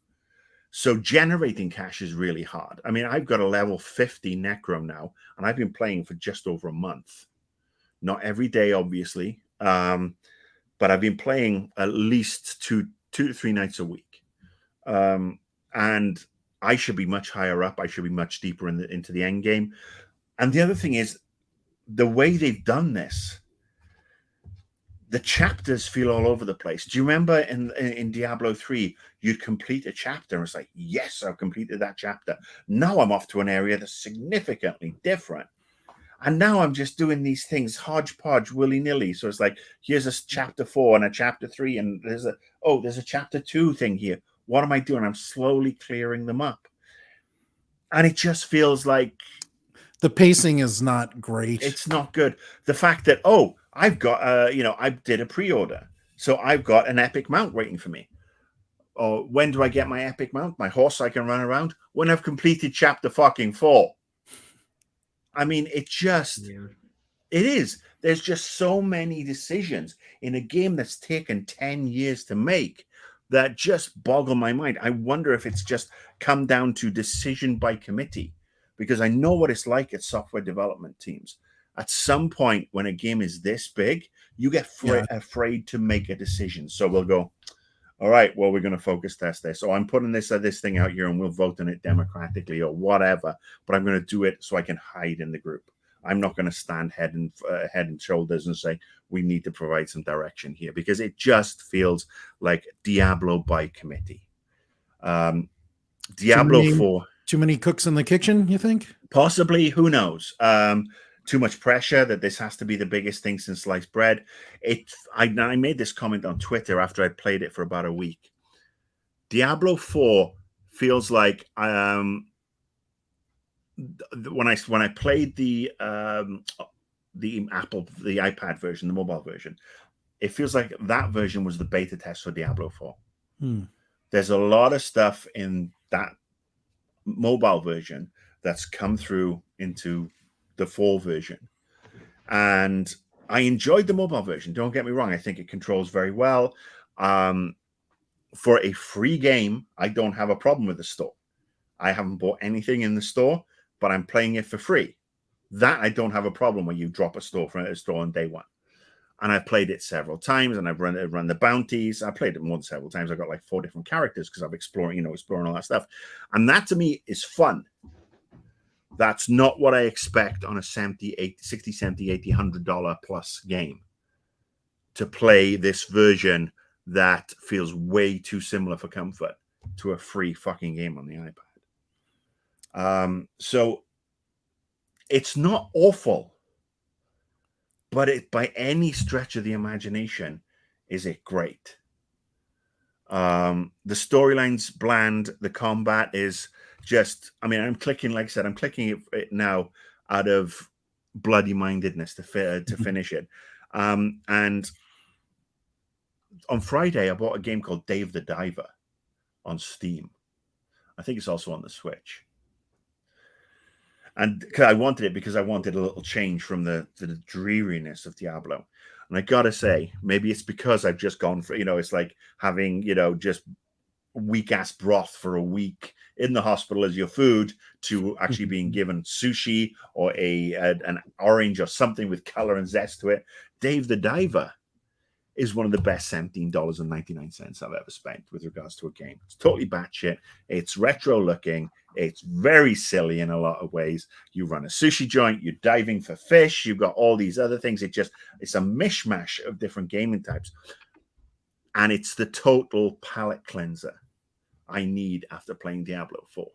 So generating cash is really hard. I mean, I've got a level 50 Necro now, and I've been playing for just over a month. Not every day, obviously, but I've been playing at least two to 3 nights a week. And I should be much higher up. I should be much deeper into the end game. And the other thing is, the way they've done this, the chapters feel all over the place. Do you remember in Diablo 3, you'd complete a chapter and it's like, yes, I've completed that chapter. Now I'm off to an area that's significantly different. And now I'm just doing these things hodgepodge, willy-nilly. So it's like, here's a chapter 4 and a chapter 3, and there's a chapter 2 thing here. What am I doing? I'm slowly clearing them up. And it just feels like the pacing is not great. It's not good. The fact that, I've got, I did a pre-order, so I've got an epic mount waiting for me. Or when do I get my epic mount? My horse I can run around? When I've completed chapter fucking 4. I mean, it just, It is. There's just so many decisions in a game that's taken 10 years to make that just boggle my mind. I wonder if it's just come down to decision by committee, because I know what it's like at software development teams. At some point when a game is this big, you get afraid to make a decision. So we'll go, all right, well, we're going to focus test this. So I'm putting this thing out here and we'll vote on it democratically or whatever, but I'm going to do it so I can hide in the group. I'm not going to stand head and shoulders and say we need to provide some direction here, because it just feels like Diablo by committee. Diablo 4. Too many cooks in the kitchen, you think? Possibly. Who knows? Too much pressure that this has to be the biggest thing since sliced bread. I made this comment on Twitter after I played it for about a week. Diablo 4 feels like when I played the iPad version, the mobile version, it feels like that version was the beta test for Diablo 4. There's a lot of stuff in that mobile version that's come through into the 4 version, and I enjoyed the mobile version. Don't get me wrong. I think it controls very well. For a free game, I don't have a problem with the store. I haven't bought anything in the store, but I'm playing it for free. That I don't have a problem when you drop a store from a store on day one. And I've played it several times, and I've run the bounties. I played it more than several times. I got like 4 different characters because I'm exploring all that stuff. And that to me is fun. That's not what I expect on a $60, $70, $80, $100 plus game, to play this version that feels way too similar for comfort to a free fucking game on the iPad. So it's not awful, but it, by any stretch of the imagination, is it great? The storyline's bland. The combat is just, I mean, I'm clicking, like I said, I'm clicking it now out of bloody mindedness to finish it. And on Friday, I bought a game called Dave the Diver on Steam. I think it's also on the Switch. And I wanted it because I wanted a little change from the dreariness of Diablo. And I gotta say, maybe it's because I've just gone for, it's like having, just weak ass broth for a week in the hospital as your food, to actually being given sushi or an orange or something with color and zest to it. Dave the Diver is one of the best $17.99 I've ever spent with regards to a game. It's totally batshit. It's retro looking. It's very silly in a lot of ways. You run a sushi joint. You're diving for fish. You've got all these other things. It's a mishmash of different gaming types. And it's the total palate cleanser I need after playing Diablo 4.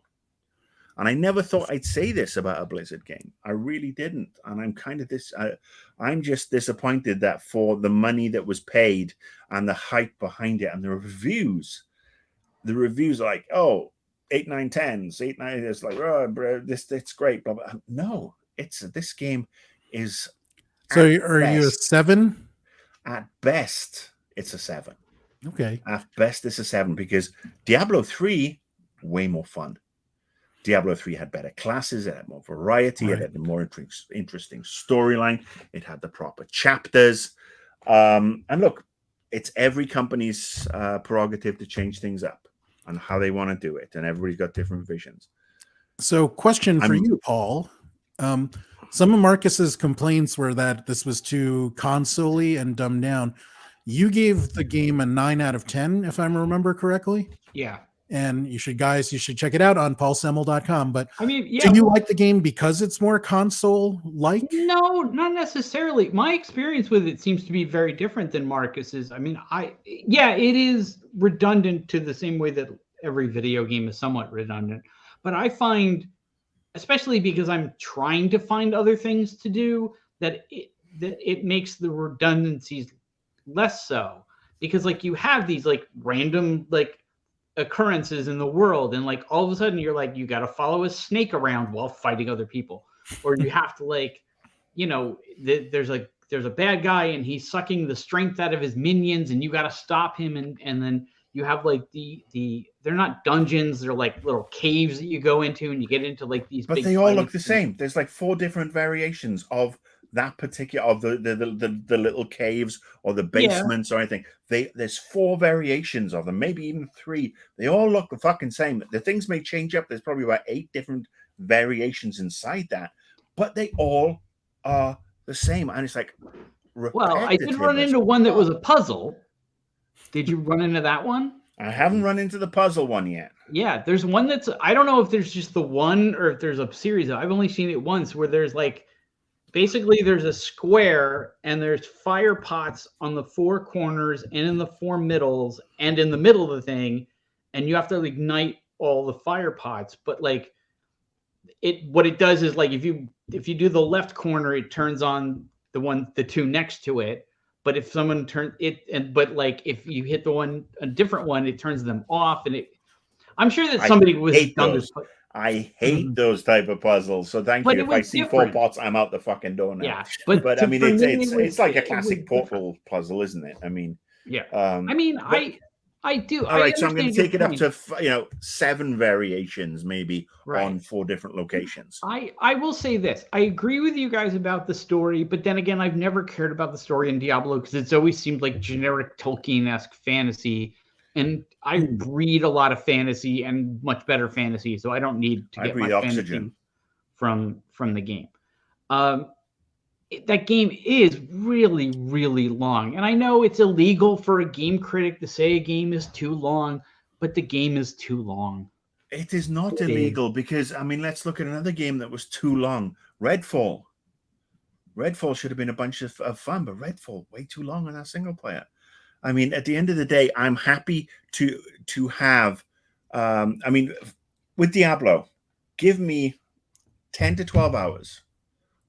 And I never thought I'd say this about a Blizzard game. I really didn't. And I'm kind of I'm just disappointed that for the money that was paid and the hype behind it and the reviews are like, oh, 8, 9, 10s, 8, 9. It's like, oh, bro, it's great. Blah, blah. No, this game is. So are you a 7? At best, it's a 7. Okay. At best, it's a 7, because Diablo 3, way more fun. Diablo 3 had better classes, it had more variety, right. It had a more interesting storyline, it had the proper chapters. And look, it's every company's prerogative to change things up and how they want to do it, and everybody's got different visions. So question for you, Paul. Some of Marcus's complaints were that this was too console-y and dumbed down. You gave the game a 9 out of 10, if I remember correctly. Yeah. And you should check it out on paulsemmel.com. But I mean, yeah, do you like the game because it's more console-like? No, not necessarily. My experience with it seems to be very different than Marcus's. I mean, it is redundant to the same way that every video game is somewhat redundant. But I find, especially because I'm trying to find other things to do, that it makes the redundancies less so. Because like you have these like random like occurrences in the world, and like all of a sudden you're like, you got to follow a snake around while fighting other people, or you have to like, there's a bad guy and he's sucking the strength out of his minions and you got to stop him, and then you have like they're not dungeons, they're like little caves that you go into and you get into like these, but they all look the same. There's like 4 different variations of that particular of the little caves or the basements or anything. There's 4 variations of them, maybe even 3. They all look the fucking same. The things may change up. There's probably about 8 different variations inside that, but they all are the same. And it's like well, I did run into one that was a puzzle. Did you run into that one? I haven't run into the puzzle one yet. Yeah, there's one that's, I don't know if there's just the one or if there's a series. I've only seen it once, where there's like, basically there's a square and there's fire pots on the 4 corners and in the 4 middles and in the middle of the thing, and you have to ignite all the fire pots. But like what it does is, like, if you do the left corner, it turns on the 2 next to it. But if someone turns it, but like if you hit a different one, it turns them off. And I'm sure that somebody was done this. I hate those type of puzzles. So thank you. If I see 4 pots, I'm out the fucking door now. Yeah, but I mean, it's like a classic Portal puzzle, isn't it? I mean, yeah. I mean, I do. All right, so I'm going to take it up to 7 variations, maybe on 4 different locations. I will say this: I agree with you guys about the story, but then again, I've never cared about the story in Diablo because it's always seemed like generic Tolkien-esque fantasy, and I read a lot of fantasy and much better fantasy, so I don't need to get my fantasy from the game. That game is really, really long. And I know it's illegal for a game critic to say a game is too long, but the game is too long. It is not illegal because, I mean, let's look at another game that was too long. Redfall. Redfall should have been a bunch of fun, but Redfall, way too long on that single player. I mean, at the end of the day, I'm happy to have, I mean, with Diablo, give me 10 to 12 hours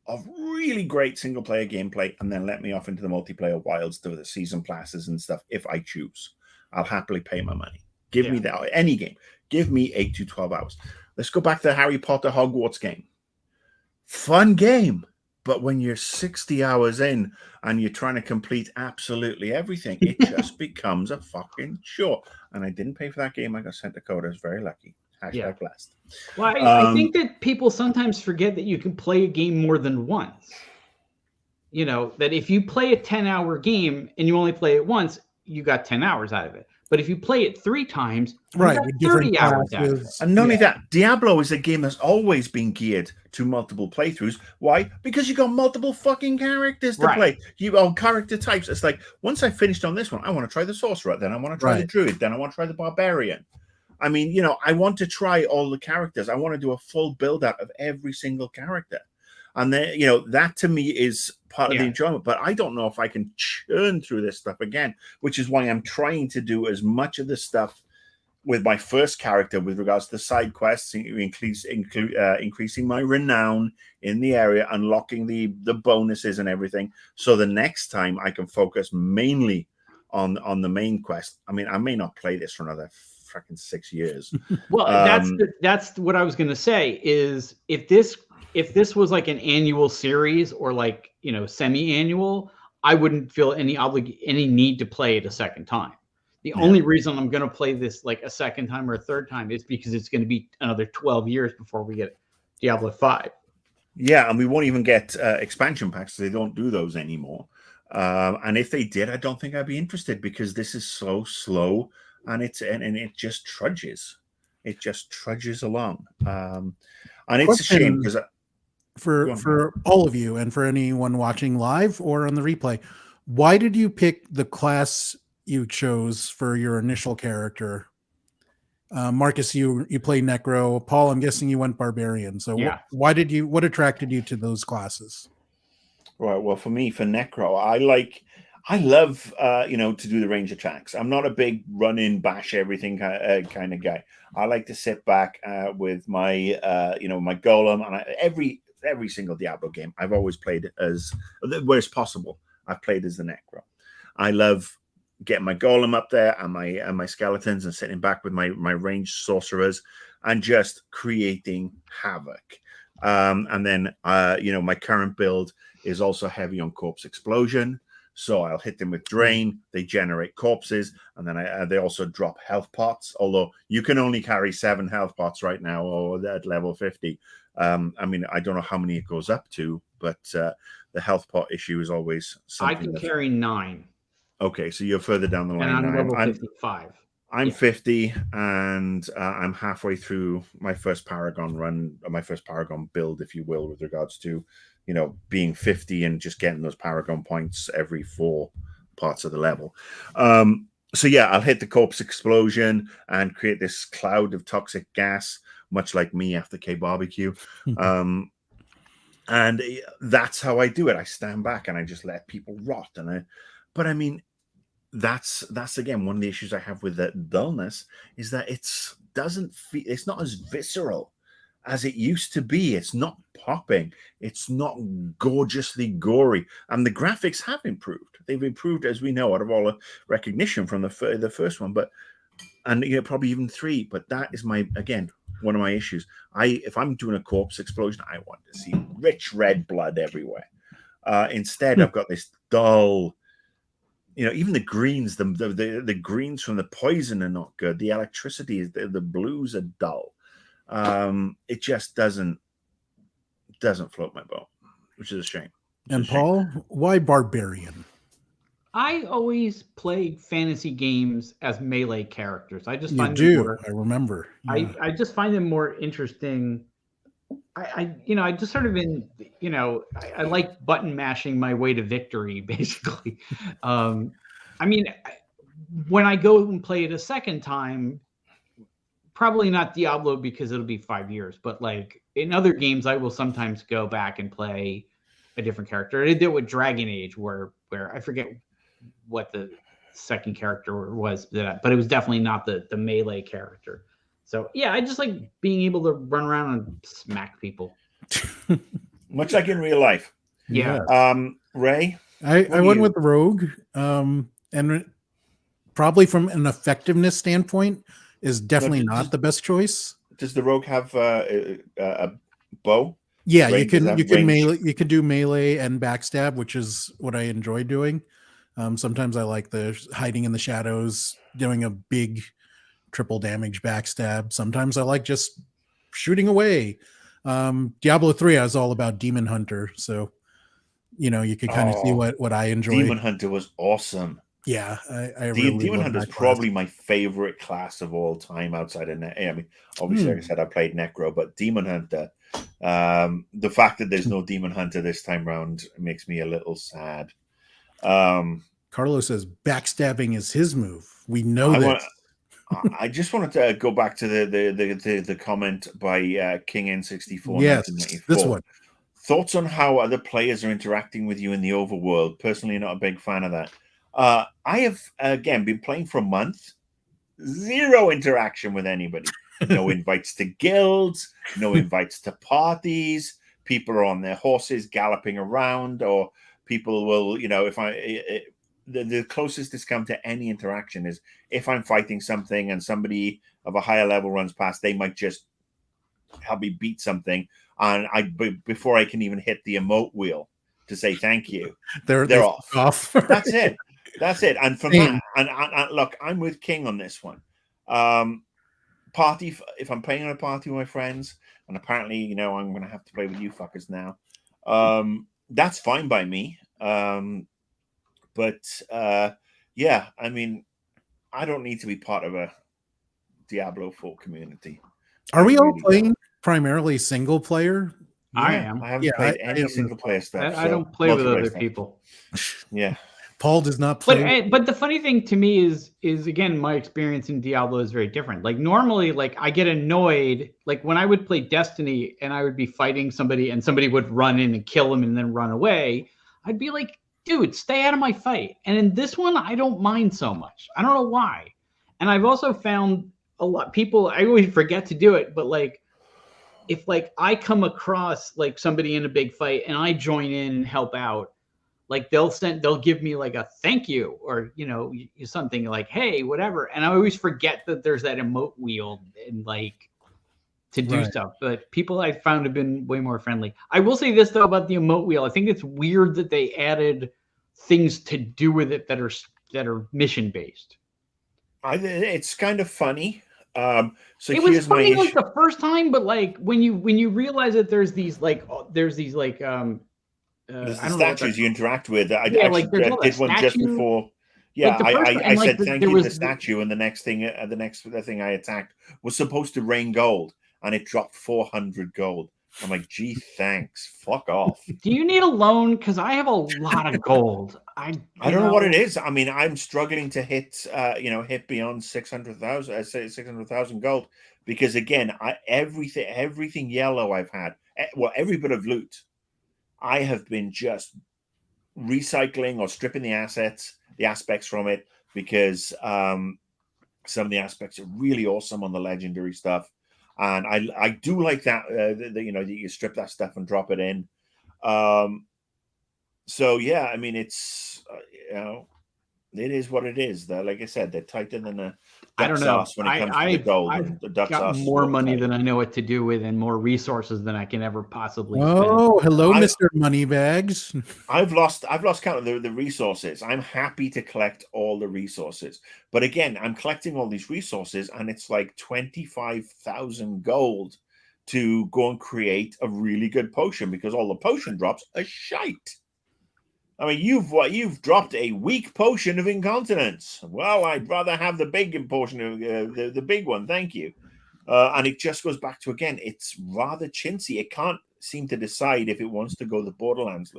of really great single player gameplay, and then let me off into the multiplayer wilds to the season passes and stuff. If I choose, I'll happily pay my money. Give me that, any game. Give me 8 to 12 hours. Let's go back to the Harry Potter Hogwarts game. Fun game, but when you're 60 hours in and you're trying to complete absolutely everything, it just becomes a fucking chore. And I didn't pay for that game. I got sent a code. I was very lucky. Hashtag blessed. Well, I think that people sometimes forget that you can play a game more than once. You know, that if you play a 10-hour game and you only play it once, you got 10 hours out of it. But if you play it 3 times, you got 30 hours out of it. And not only that, Diablo is a game that's always been geared to multiple playthroughs. Why? Because you got multiple fucking characters to play. You all character types. It's like, once I finished on this one, I want to try the sorcerer, then I want to try the druid, then I want to try the barbarian. I mean, you know, I want to try all the characters. I want to do a full build out of every single character. And then, you know, that to me is part of the enjoyment. But I don't know if I can churn through this stuff again, which is why I'm trying to do as much of the stuff with my first character with regards to the side quests, increasing my renown in the area, unlocking the bonuses and everything. So the next time I can focus mainly on the main quest. I mean, I may not play this for another freaking 6 years. Well, that's what I was going to say is if this was like an annual series or like, you know, semi-annual, I wouldn't feel any need to play it a second time. The only reason I'm going to play this like a second time or a third time is because it's going to be another 12 years before we get Diablo 5. Yeah, and we won't even get expansion packs. They don't do those anymore. And if they did, I don't think I'd be interested because this is so slow. And it just trudges. It just trudges along. And it's a shame because for all of you and for anyone watching live or on the replay, why did you pick the class you chose for your initial character? Marcus, you play Necro. Paul, I'm guessing you went Barbarian. So what attracted you to those classes? Right. Well, for me, for Necro, I love, to do the range attacks. I'm not a big run-in, bash everything kind of guy. I like to sit back with my, my golem. And every single Diablo game, I've always played as, where it's possible, I've played as the Necro. I love getting my golem up there and my skeletons and sitting back with my ranged sorcerers and just creating havoc. And then, my current build is also heavy on corpse explosion. So I'll hit them with drain, they generate corpses, and then they also drop health pots, although you can only carry 7 health pots right now or at level 50. I mean, I don't know how many it goes up to, but the health pot issue is always something. I can carry 9. Okay, so you're further down the line. And I'm now. level 55. I'm 50, and I'm halfway through my first Paragon run, or my first Paragon build, if you will, with regards to, being 50 and just getting those Paragon points every 4 parts of the level. So yeah, I'll hit the corpse explosion and create this cloud of toxic gas, much like me after K barbecue. And that's how I do it. I stand back and I just let people rot. But I mean, that's again one of the issues I have with the dullness is that it's not as visceral as it used to be. It's not popping. It's not gorgeously gory, and the graphics have improved. They've improved, as we know, out of all the recognition from the first one, and probably even 3. But that is one of my issues. If I'm doing a corpse explosion, I want to see rich red blood everywhere. Instead, I've got this dull. Even the greens, the greens from the poison are not good. The electricity, the blues are dull. It just doesn't float my boat, which is a shame. And Paul, why barbarian? I always play fantasy games as melee characters. I just find I remember. Yeah. I just find them more interesting. I just sort of I like button mashing my way to victory, basically. I mean, when I go and play it a second time, probably not Diablo because it'll be 5 years, but like in other games, I will sometimes go back and play a different character. I did it with Dragon Age, where I forget what the second character was, but it was definitely not the melee character. So yeah, I just like being able to run around and smack people. Much like in real life. Yeah. Ray? I went with the rogue. And probably from an effectiveness standpoint is definitely not the best choice. Does the rogue have a bow? Yeah, you can do melee and backstab, which is what I enjoy doing. Sometimes I like the hiding in the shadows, doing a big triple damage backstab. Sometimes I like just shooting away. Diablo 3, I was all about Demon Hunter, so you could kind of see what I enjoy. Demon Hunter was awesome. Yeah, I really Demon Hunter is probably my favorite class of all time outside of I mean, obviously, like I said, I played Necro, but Demon Hunter, the fact that there's no Demon Hunter this time around makes me a little sad. Carlos says backstabbing is his move. We know this. I just wanted to go back to the comment by King N64. Yes, this one. Thoughts on how other players are interacting with you in the overworld? Personally, not a big fan of that. I have, again, been playing for a month. 0 interaction with anybody. No invites to guilds. No invites to parties. People are on their horses galloping around, or people will, the closest it's come to any interaction is if I'm fighting something and somebody of a higher level runs past, they might just help me beat something. And before I can even hit the emote wheel to say thank you, they're off. That's it. And from that, and look, I'm with King on this one. Party, if I'm playing on a party with my friends, and apparently, I'm going to have to play with you fuckers now. That's fine by me. But yeah, I mean, I don't need to be part of a Diablo 4 community. Are we all playing primarily single player? Yeah, I am. I haven't played any single player stuff. I don't play with other people. Yeah. Paul does not play. But the funny thing to me is again, my experience in Diablo is very different. Like normally, like I get annoyed, like when I would play Destiny and I would be fighting somebody and somebody would run in and kill him and then run away, I'd be like, dude, stay out of my fight. And in this one, I don't mind so much. I don't know why. And I've also found a lot people, I always forget to do it, but like if like I come across like somebody in a big fight and I join in and help out, like they'll give me like a thank you or something like, hey, whatever. And I always forget that there's that emote wheel and like to do stuff. But people I found have been way more friendly. I will say this though about the emote wheel. I think it's weird that they added things to do with it that are mission based. It's kind of funny. So it was here's my funny issue. like the first time, but like when you realize that there's these like There's I the don't know what statues you interact with. I yeah, like actually there's all that did one just statue. before. Yeah, Like the first I and like said thank there you to was the statue, and the next thing I attacked was supposed to rain gold, and it dropped 400 gold. I'm like, gee, thanks. Fuck off. do you need a loan? Because I have a lot of gold. I don't know what it is. I mean, I'm struggling to hit beyond 600,000, say 600,000 gold, because again, everything yellow I've had, well, every bit of loot, I have been just recycling or stripping the aspects from it, because some of the aspects are really awesome on the legendary stuff, and I do like that. That you strip that stuff and drop it in. So yeah, I mean, it's it is what it is. Though, like I said, they're tighter than a I don't duck's know. ass when it comes to the gold, I've and the duck's got ass is more real money tight. than I know what to do with, and more resources than I can ever possibly spend. Oh, hello, Mr. Moneybags. I've lost count of the resources. I'm happy to collect all the resources, but again, I'm collecting all these resources, and it's like 25,000 gold to go and create a really good potion, because all the potion drops are shite. I mean, you've dropped a weak potion of incontinence. Well, I'd rather have the big potion of the big one, thank you. And it just goes back to, again, it's rather chintzy. It can't seem to decide if it wants to go the Borderlands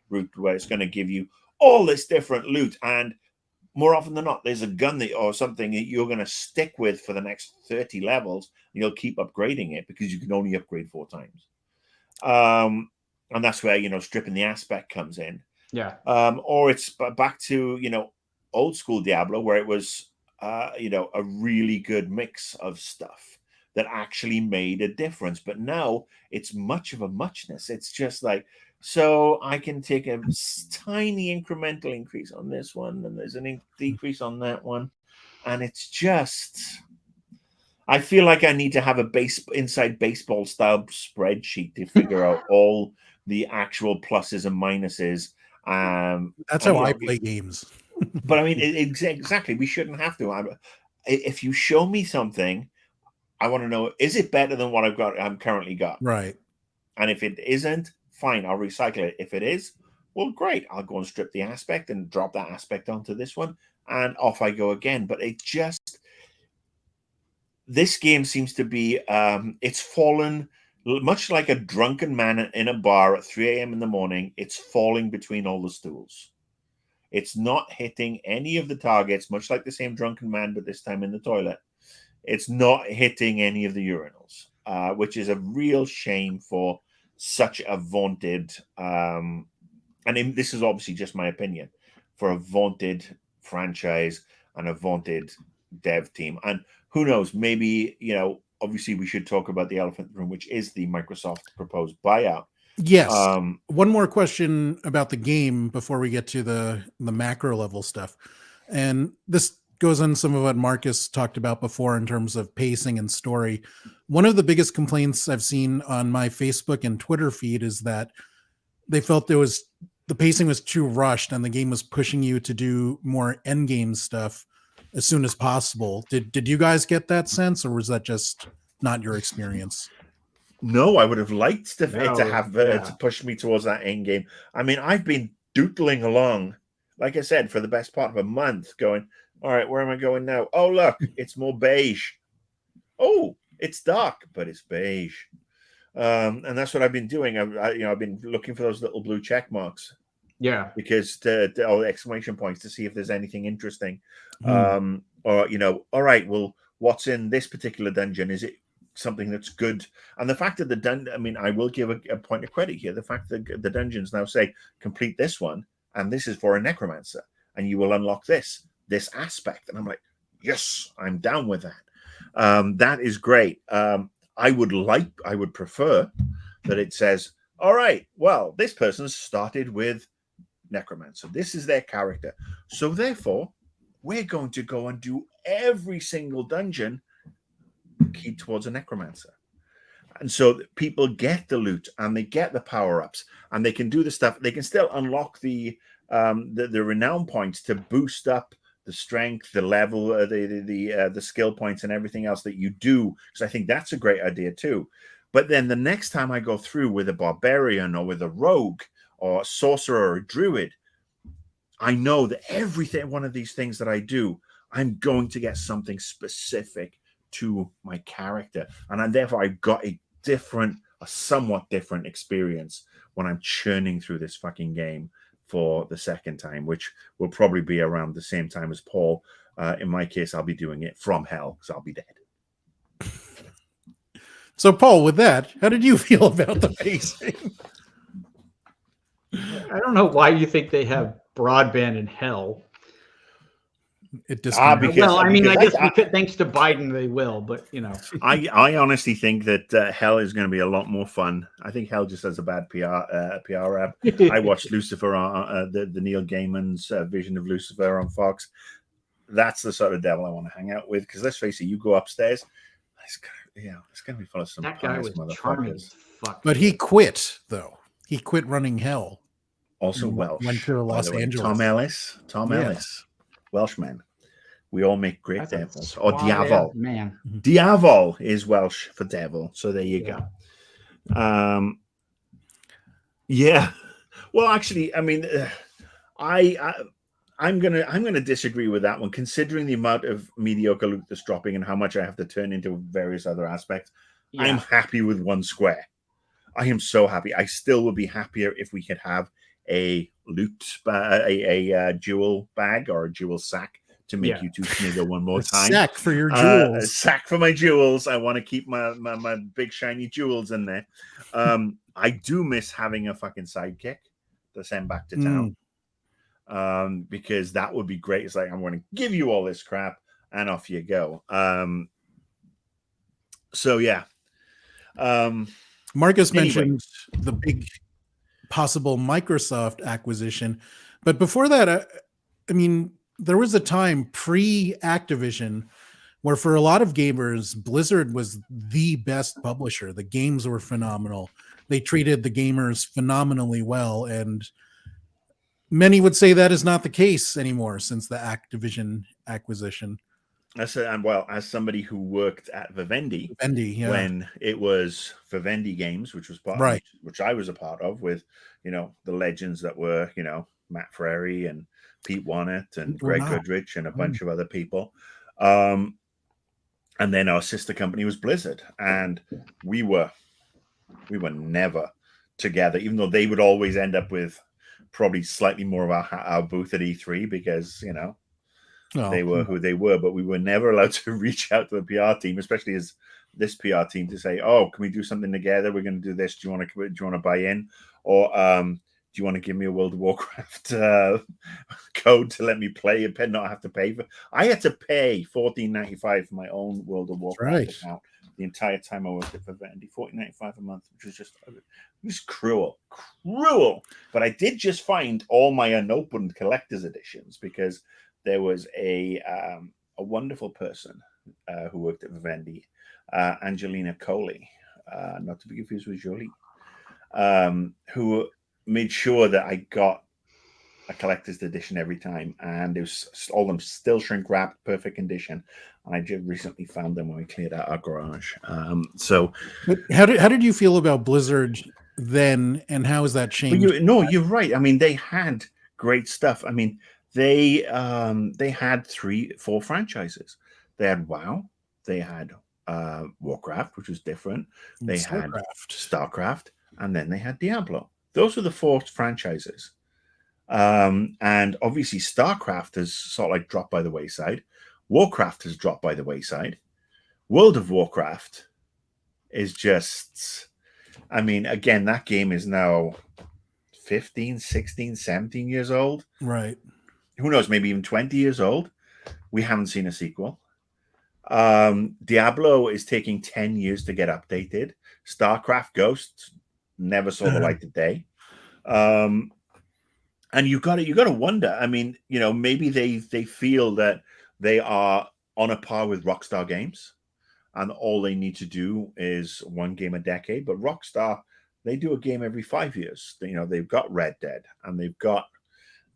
route, where it's going to give you all this different loot, and more often than not, there's a gun or something that you're going to stick with for the next 30 levels, and you'll keep upgrading it because you can only upgrade 4 times. And that's where stripping the aspect comes in. Yeah. Or it's back to old school Diablo, where it was a really good mix of stuff that actually made a difference. But now it's much of a muchness. It's just like, so I can take a tiny incremental increase on this one, and there's a decrease on that one, and it's just, I feel like I need to have a inside baseball style spreadsheet to figure out all the actual pluses and minuses. That's how I play games. But I mean, exactly. We shouldn't have to. If you show me something, I want to know, is it better than what I'm currently got? Right. And if it isn't, fine, I'll recycle it. If it is, well, great. I'll go and strip the aspect and drop that aspect onto this one, and off I go again. But this game seems to be, it's fallen much like a drunken man in a bar at 3 a.m. in the morning. It's falling between all the stools. It's not hitting any of the targets, much like the same drunken man, but this time in the toilet. It's not hitting any of the urinals, which is a real shame for such a vaunted, this is obviously just my opinion, for a vaunted franchise and a vaunted dev team. And who knows, maybe, obviously we should talk about the elephant in the room, which is the Microsoft proposed buyout. Yes. One more question about the game before we get to the macro level stuff. And this goes on some of what Marcus talked about before in terms of pacing and story. One of the biggest complaints I've seen on my Facebook and Twitter feed is that they felt the pacing was too rushed, and the game was pushing you to do more end game stuff as soon as possible. Did you guys get that sense, or was that just not your experience? No, I would have liked to have to push me towards that end game. I mean, I've been doodling along, like I said, for the best part of a month, going, all right, where am I going now? Oh, look, it's more beige. Oh, it's dark, but it's beige. And that's what I've been doing. I've been looking for those little blue check marks. Yeah. Because all the exclamation points to see if there's anything interesting. Or, all right, well, what's in this particular dungeon? Is it something that's good? And the fact that the dungeon, I mean, I will give a point of credit here. The fact that the dungeons now say, complete this one, and this is for a necromancer, and you will unlock this aspect. And I'm like, yes, I'm down with that. That is great. I would prefer that it says, all right, well, this person started with necromancer. This is their character. So therefore, we're going to go and do every single dungeon keyed towards a necromancer. And so people get the loot, and they get the power-ups, and they can do the stuff. They can still unlock the renown points to boost up the strength, the level, the skill points, and everything else that you do. Because I think that's a great idea too. But then the next time I go through with a barbarian or with a rogue or a sorcerer or a druid, I know that one of these things that I do, I'm going to get something specific to my character, and therefore I've got a somewhat different experience when I'm churning through this fucking game for the second time, which will probably be around the same time as Paul. In my case, I'll be doing it from hell because I'll be dead. So, Paul, with that, how did you feel about the pacing? I don't know why you think they have broadband in hell. It just I guess thanks to Biden, they will. But I honestly think that hell is going to be a lot more fun. I think hell just has a bad PR rap. I watched Lucifer on the Neil Gaiman's vision of Lucifer on Fox. That's the sort of devil I want to hang out with. Because let's face it, you go upstairs, it's going to be full of some that guy was charming as fuck. But he quit though. He quit running hell. Also Welsh. Went to Los Angeles. Tom Ellis, Welshman. We all make great devils. Or Diavol. Man. Diavol is Welsh for devil. So there you go. Yeah. Well, actually, I mean, I'm gonna disagree with that one, considering the amount of mediocre loot that's dropping and how much I have to turn into various other aspects. Yeah. I'm happy with one square. I am so happy. I still would be happier if we could have a loot, a jewel bag or a jewel sack to make you two snigger one more time. Sack for your jewels. A sack for my jewels. I want to keep my big shiny jewels in there. I do miss having a fucking sidekick to send back to town. Because that would be great. It's like, I'm going to give you all this crap and off you go. So yeah. Marcus mentioned the big possible Microsoft acquisition, but before that, I mean, there was a time pre-Activision where for a lot of gamers, Blizzard was the best publisher. The games were phenomenal. They treated the gamers phenomenally well, and many would say that is not the case anymore since the Activision acquisition. As somebody who worked at Vivendi, when it was Vivendi Games, which was which I was a part of, with the legends that were Matt Frary and Pete Wannett and Greg Goodrich and a bunch of other people, and then our sister company was Blizzard, and we were never together, even though they would always end up with probably slightly more of our booth at E3 because they were who they were, but we were never allowed to reach out to the PR team, especially as this PR team, to say, "Oh, can we do something together? We're going to do this. Do you want to buy in, or do you want to give me a World of Warcraft code to let me play and not have to pay for?" I had to pay $14.95 for my own World of Warcraft account the entire time I worked at Vivendi. $14.95 a month, which was just cruel. But I did just find all my unopened collector's editions, because there was a wonderful person who worked at Vivendi, Angelina Coley, not to be confused with Jolie, who made sure that I got a collector's edition every time, and it was all them still shrink wrapped, perfect condition. And I just recently found them when we cleared out our garage. So, how did you feel about Blizzard then, and how has that changed? You're right. I mean, they had great stuff. I mean, they had 3-4 franchises. They had WoW, they had Warcraft, which was different. They had StarCraft, and then they had Diablo. Those were the 4 franchises. And obviously StarCraft has sort of like dropped by the wayside. Warcraft has dropped by the wayside. World of Warcraft is just, I mean, again, that game is now 15, 16, 17 years old. Right. Who knows, maybe even 20 years old. We haven't seen a sequel. Diablo is taking 10 years to get updated. StarCraft Ghosts never saw the light of day. And you got to wonder. I mean, maybe they feel that they are on a par with Rockstar Games, and all they need to do is one game a decade. But Rockstar, they do a game every 5 years. They've got Red Dead, and they've got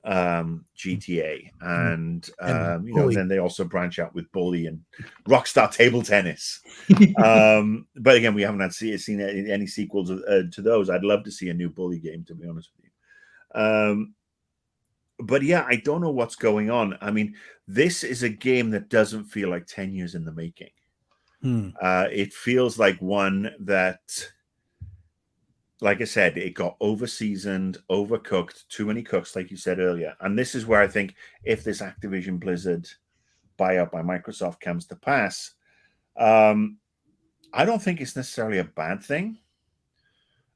GTA, and Bully. then they also branch out with Bully and Rockstar Table Tennis. But again, we haven't seen any sequels to those. I'd love to see a new Bully game, to be honest with you. But yeah, I don't know what's going on. I mean, this is a game that doesn't feel like 10 years in the making. It feels like one that, like I said, it got over-seasoned, overcooked, too many cooks, like you said earlier. And this is where I think if this Activision Blizzard buyout by Microsoft comes to pass, I don't think it's necessarily a bad thing.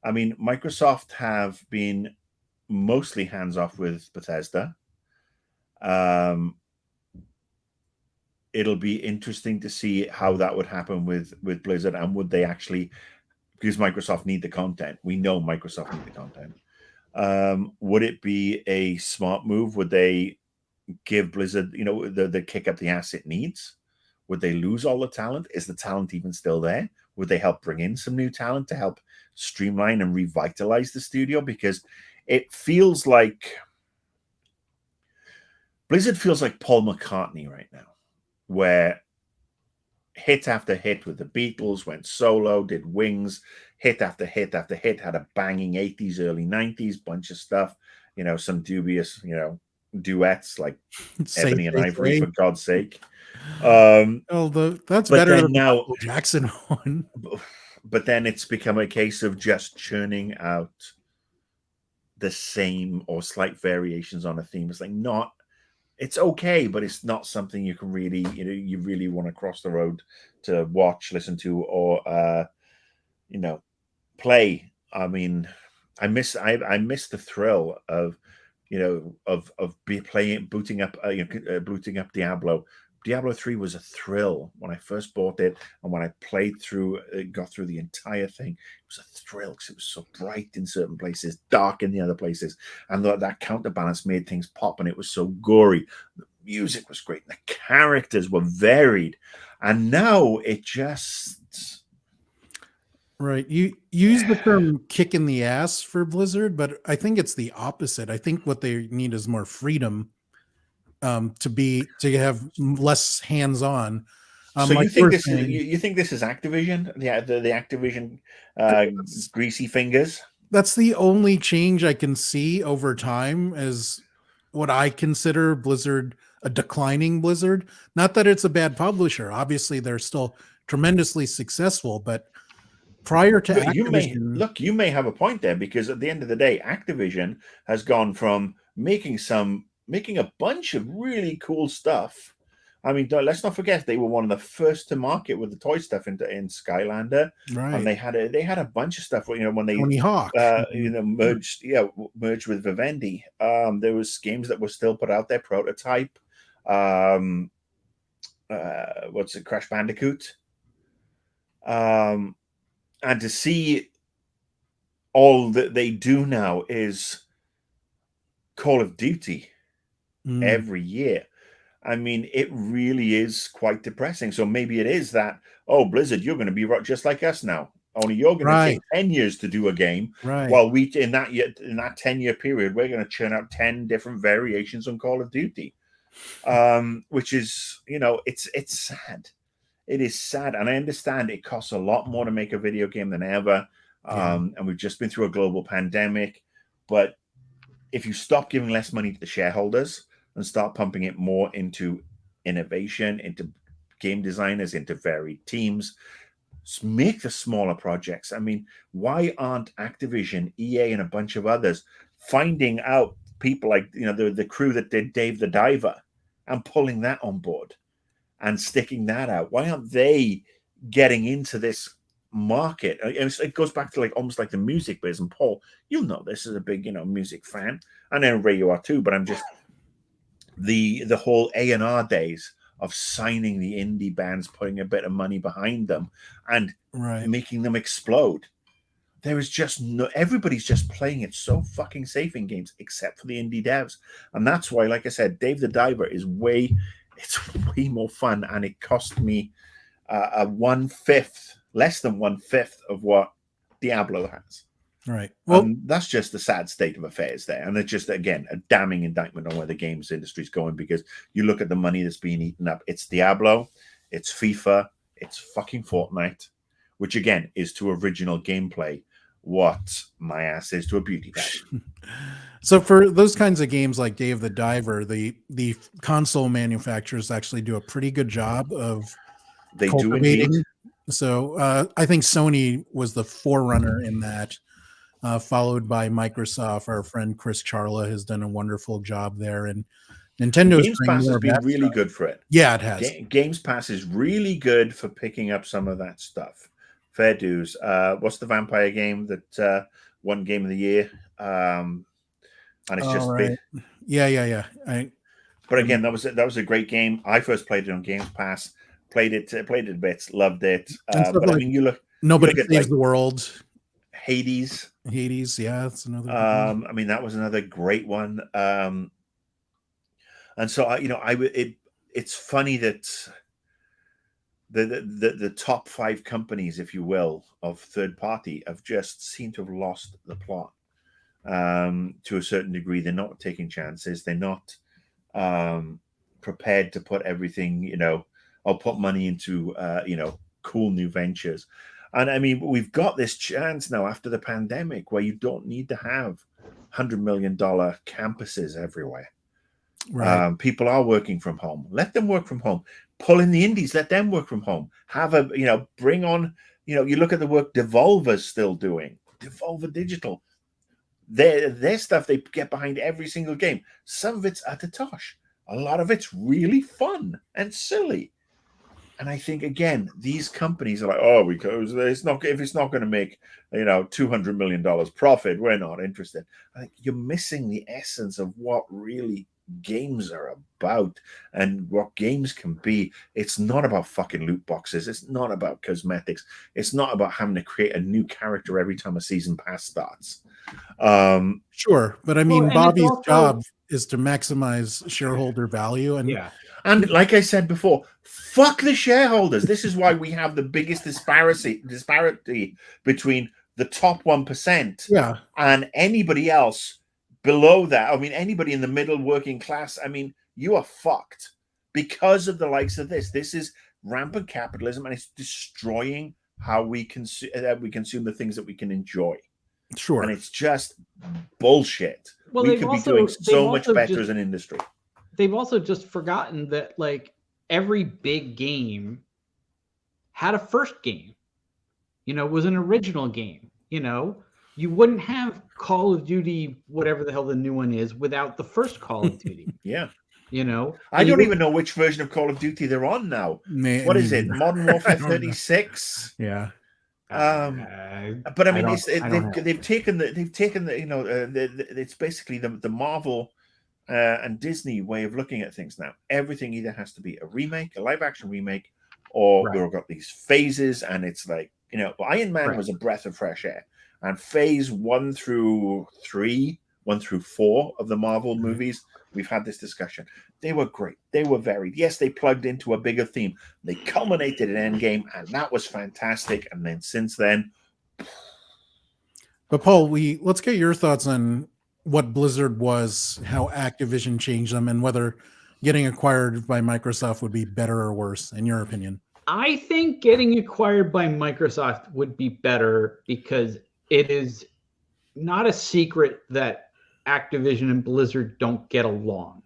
I mean, Microsoft have been mostly hands-off with Bethesda. It'll be interesting to see how that would happen with Blizzard, and would they actually, because Microsoft need the content. We know Microsoft need the content. Would it be a smart move? Would they give Blizzard, the kick up the ass it needs? Would they lose all the talent? Is the talent even still there? Would they help bring in some new talent to help streamline and revitalize the studio? Because it feels like Blizzard feels like Paul McCartney right now, where hit after hit with the Beatles, went solo, did Wings, hit after hit after hit, had a banging 80s, early 90s, bunch of stuff, some dubious, duets like Ebony and Ivory, for God's sake. That's better than the now Michael Jackson one. But then it's become a case of just churning out the same or slight variations on a theme. It's like it's okay, but it's not something you can really, you really want to cross the road to watch, listen to, or play. I mean, I miss the thrill of booting up Diablo. Diablo 3 was a thrill when I first bought it, and when I got through the entire thing, it was a thrill because it was so bright in certain places, dark in the other places, and that counterbalance made things pop, and it was so gory. The music was great, the characters were varied, and now it just... Right. You use the term kick in the ass for Blizzard, but I think it's the opposite. I think what they need is more freedom. To have less hands-on. So you think this is you think this is Activision, the Activision greasy fingers? That's the only change I can see over time as what I consider Blizzard a declining Blizzard. Not that it's a bad publisher. Obviously, they're still tremendously successful, but prior to Activision, you may have a point there, because at the end of the day, Activision has gone from making a bunch of really cool stuff. I mean, let's not forget they were one of the first to market with the toy stuff in Skylander, right? And they had a bunch of stuff. When they Tony Hawk, merged with Vivendi, there was games that were still put out there. Prototype, what's it? Crash Bandicoot, and to see all that they do now is Call of Duty. Every year. I mean, it really is quite depressing. So maybe it is that, Blizzard, you're going to be just like us now. Only you're going to take 10 years to do a game. Right. While we, in that 10-year period, we're going to churn out 10 different variations on Call of Duty. Which is, it's sad. It is sad. And I understand it costs a lot more to make a video game than ever. And we've just been through a global pandemic. But if you stop giving less money to the shareholders and start pumping it more into innovation, into game designers, into varied teams, make the smaller projects. I mean, why aren't Activision, EA, and a bunch of others finding out people like, the crew that did Dave the Diver and pulling that on board and sticking that out? Why aren't they getting into this market? It goes back to almost like the music biz. And Paul, you'll know this is a big music fan. I know Ray, you are too, but I'm just the whole A&R days of signing the indie bands, putting a bit of money behind them, and making them explode. There is just everybody's just playing it so fucking safe in games, except for the indie devs, and that's why, like I said, Dave the Diver is way more fun, and it cost me less than 1/5 of what Diablo has. Right. Well, that's just the sad state of affairs there. And it's just, again, a damning indictment on where the games industry is going, because you look at the money that's being eaten up. It's Diablo, it's FIFA, it's fucking Fortnite, which, again, is to original gameplay what my ass is to a beauty pageant. So for those kinds of games like Day of the Diver, the console manufacturers actually do a pretty good job of cultivating. So I think Sony was the forerunner in that, followed by Microsoft. Our friend Chris Charla has done a wonderful job there, and Nintendo's Games Pass has been really good for it. Yeah, it has. Games Pass is really good for picking up some of that stuff. Fair dues. What's the vampire game that won Game of the Year? And it's just right. Yeah. But again, that was a great game. I first played it on Games Pass. Played it bits, loved it. But like, I mean, Nobody Saves the World. Hades, yeah, that's another. I mean, that was another great one. And so it's funny that the top 5 companies, if you will, of third party have just seemed to have lost the plot to a certain degree. They're not taking chances. They're not prepared to put everything, or put money into, cool new ventures. And I mean, we've got this chance now after the pandemic where you don't need to have $100 million campuses everywhere. Right. People are working from home. Let them work from home. Pull in the indies. Let them work from home. Bring on, you look at the work Devolver's still doing. Devolver Digital. Their stuff, they get behind every single game. Some of it's utter tosh. A lot of it's really fun and silly. And I think, again, these companies are like, because if it's not going to make, $200 million profit, we're not interested. I think you're missing the essence of what really games are about and what games can be. It's not about fucking loot boxes. It's not about cosmetics. It's not about having to create a new character every time a season pass starts. Sure, but I mean, Bobby's job is to maximize shareholder value, and like I said before, fuck the shareholders. This is why we have the biggest disparity between the top 1% and anybody else below that. I mean, anybody in the middle working class, I mean, you are fucked because of the likes of this. This is rampant capitalism, and it's destroying how we consume the things that we can enjoy. Sure. And it's just bullshit. Well, we could be doing so much better as an industry. They've also just forgotten that, like, every big game had a first game, was an original game. You wouldn't have Call of Duty, whatever the hell the new one is, without the first Call of Duty. Yeah. I don't even know which version of Call of Duty they're on now. What is it? Modern Warfare 36? Yeah. But I mean, they've taken the it's basically the Marvel and Disney way of looking at things now. Everything either has to be a remake, a live action remake, or we've got these phases, and it's like, Iron Man was a breath of fresh air, and phase 1 through 4 of the Marvel movies, we've had this discussion. They were great. They were varied. Yes, they plugged into a bigger theme. They culminated in Endgame, and that was fantastic. And then since then. But Paul, let's get your thoughts on what Blizzard was, how Activision changed them, and whether getting acquired by Microsoft would be better or worse, in your opinion. I think getting acquired by Microsoft would be better, because it is not a secret that Activision and Blizzard don't get along.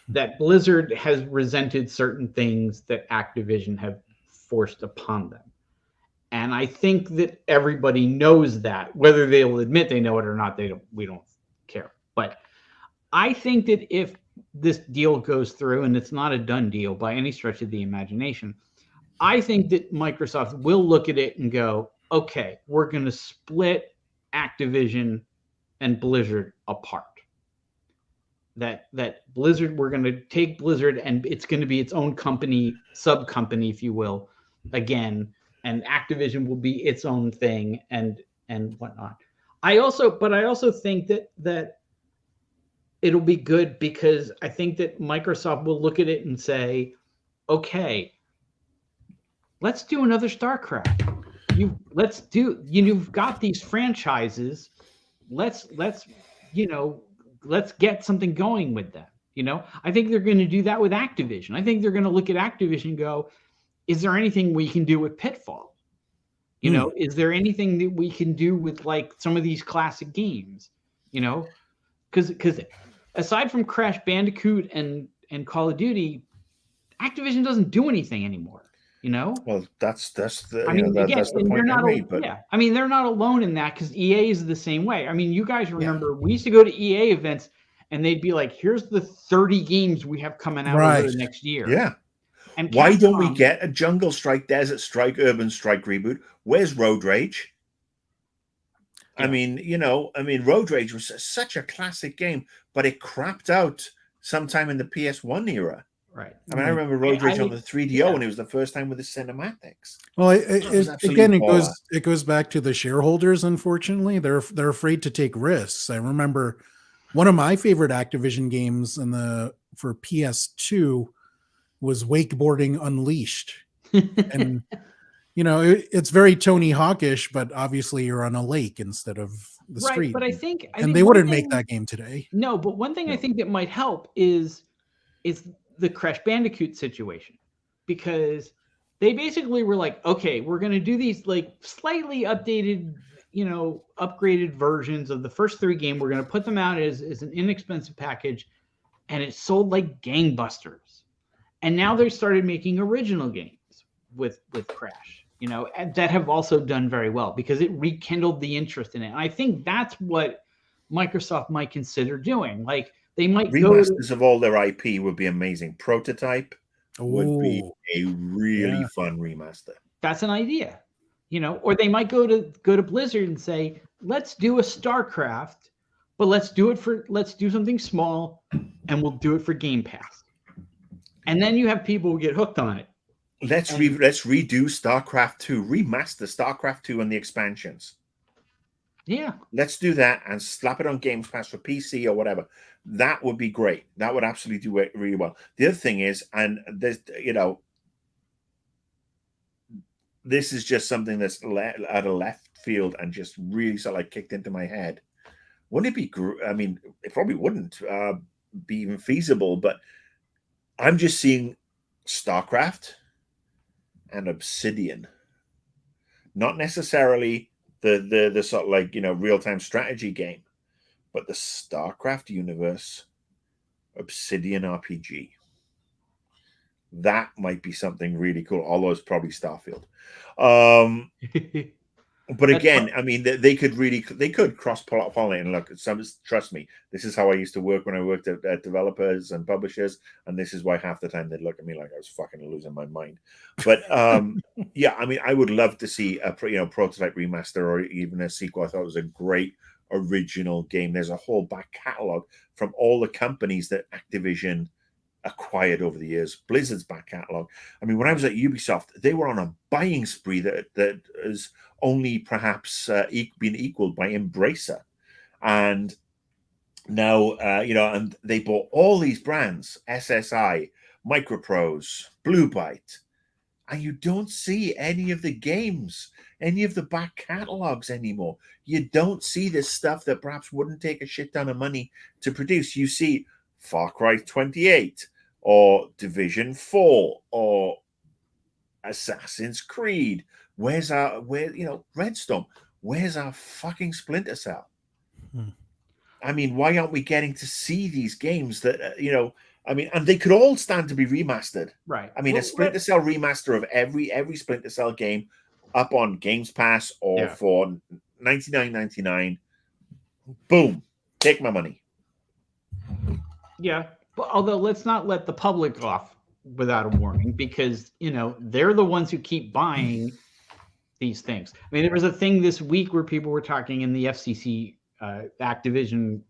That Blizzard has resented certain things that Activision have forced upon them. And I think that everybody knows that. Whether they'll admit they know it or not, we don't care. But I think that if this deal goes through, and it's not a done deal by any stretch of the imagination, I think that Microsoft will look at it and go, okay, we're going to split Activision and Blizzard apart. That Blizzard, we're going to take Blizzard, and it's going to be its own company, sub-company, if you will, again, and Activision will be its own thing, and whatnot. I also think that it'll be good, because I think that Microsoft will look at it and say, okay, let's do another StarCraft. you've got these franchises. Let's get something going with them. I think they're going to do that with Activision. I think they're going to look at Activision and go, is there anything we can do with Pitfall? Is there anything that we can do with like some of these classic games? Because aside from Crash Bandicoot and Call of Duty, Activision doesn't do anything anymore. Well, that's the that's the point I made. But yeah, they're not alone in that, because EA is the same way. You guys remember we used to go to EA events and they'd be like, "Here's the 30 games we have coming out over the next year." Yeah. And why don't we get a Jungle Strike, Desert Strike, Urban Strike reboot? Where's Road Rage? Yeah. Road Rage was such a classic game, but it crapped out sometime in the PS1 era. Right. I remember Road Rage on the 3DO, and it was the first time with the cinematics. Well, it goes back to the shareholders. Unfortunately, they're afraid to take risks. I remember one of my favorite Activision games for PS2 was Wakeboarding Unleashed, and it's very Tony Hawkish, but obviously you're on a lake instead of the street. But I think they wouldn't make that game today. No, but one thing I think that might help is the Crash Bandicoot situation, because they basically were like, okay, we're going to do these like slightly updated, upgraded versions of the first 3 games. We're going to put them out as an inexpensive package, and it sold like gangbusters. And now they started making original games with Crash, and that have also done very well because it rekindled the interest in it. And I think that's what Microsoft might consider doing. Like, they might remasters of all their IP would be amazing. Prototype would be a really fun remaster. That's an idea, or they might go to Blizzard and say, let's do a StarCraft, but let's do something small and we'll do it for Game Pass. And then you have people who get hooked on it. Let's redo StarCraft 2, remaster StarCraft 2 and the expansions. Yeah. Let's do that and slap it on Game Pass for PC or whatever. That would be great. That would absolutely do it really well. The other thing is, and there's, this is just something that's out of left field and just really sort of like kicked into my head. Wouldn't it be, it probably wouldn't be even feasible, but I'm just seeing StarCraft and Obsidian, not necessarily the sort of like, real-time strategy game, but the StarCraft universe, Obsidian RPG. That might be something really cool, although it's probably Starfield. But again, they could cross-pollinate. And look, trust me, this is how I used to work when I worked at developers and publishers, and this is why half the time they'd look at me like I was fucking losing my mind. But yeah, I would love to see a prototype remaster or even a sequel. I thought it was a great original game. There's a whole back catalog from all the companies that Activision acquired over the years. Blizzard's back catalog. When I was at Ubisoft, they were on a buying spree that is only perhaps been equaled by Embracer, and now and they bought all these brands: SSI, Microprose, Blue Byte, and you don't see any of the games, any of the back catalogs anymore. You don't see this stuff that perhaps wouldn't take a shit ton of money to produce. You see Far Cry 28 or Division 4 or Assassin's Creed. Where's Redstone? Where's our fucking Splinter Cell? Why aren't we getting to see these games that and they could all stand to be remastered. Right. A Splinter Cell remaster of every Splinter Cell game up on Games Pass or for $99.99. Boom. Take my money. Yeah. But although let's not let the public off without a warning, because they're the ones who keep buying these things. There was a thing this week where people were talking in the FCC Activision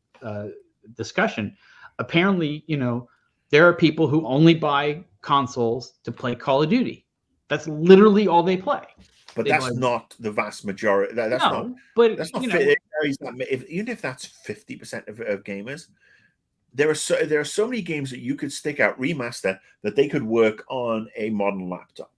discussion. Apparently, there are people who only buy consoles to play Call of Duty. That's literally all they play. But that's not the vast majority. That's not even if that's 50% of gamers. There are so many games that you could stick out remaster that they could work on a modern laptop,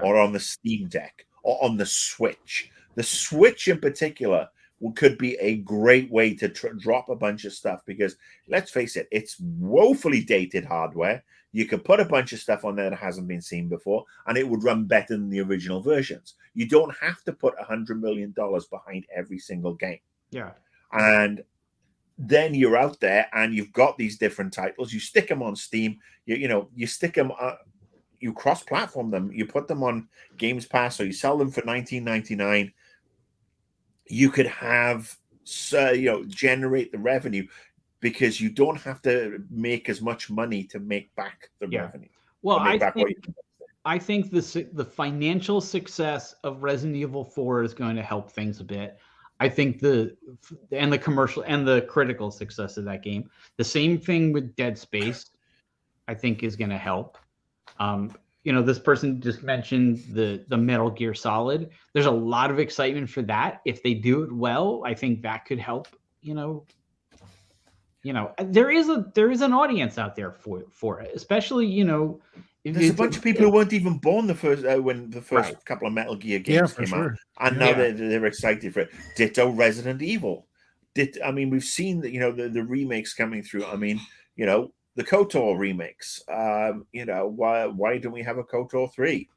or on the Steam Deck, or on the Switch. The Switch in particular could be a great way to drop a bunch of stuff, because let's face it, it's woefully dated hardware. You could put a bunch of stuff on there that hasn't been seen before, and it would run better than the original versions. You don't have to put $100 million behind every single game. Yeah. And then you're out there and you've got these different titles. You stick them on Steam. You stick them, you cross-platform them. You put them on Games Pass, or you sell them for $19.99. You could have, generate the revenue, because you don't have to make as much money to make back the revenue. Well, I think the financial success of Resident Evil 4 is going to help things a bit. I think the commercial and the critical success of that game. The same thing with Dead Space, I think, is going to help. This person just mentioned the Metal Gear Solid. There's a lot of excitement for that. If they do it well, I think that could help. There is an audience out there for it, especially there's a bunch of people who weren't even born when the first couple of Metal Gear games came out, and now they're excited for it. Ditto Resident Evil. We've seen the remakes coming through. The KOTOR remakes. Why don't we have a KOTOR 3?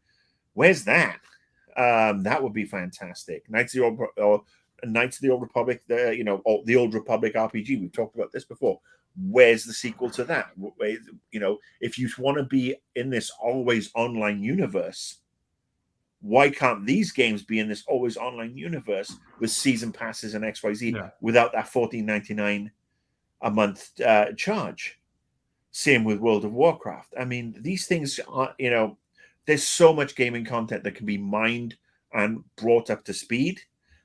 Where's that? That would be fantastic. Knights of the Old Republic, the Old Republic RPG. We've talked about this before. Where's the sequel to that? If you want to be in this always online universe, why can't these games be in this always online universe with season passes and XYZ without that $14.99 a month charge? Same with World of Warcraft. These things are, there's so much gaming content that can be mined and brought up to speed,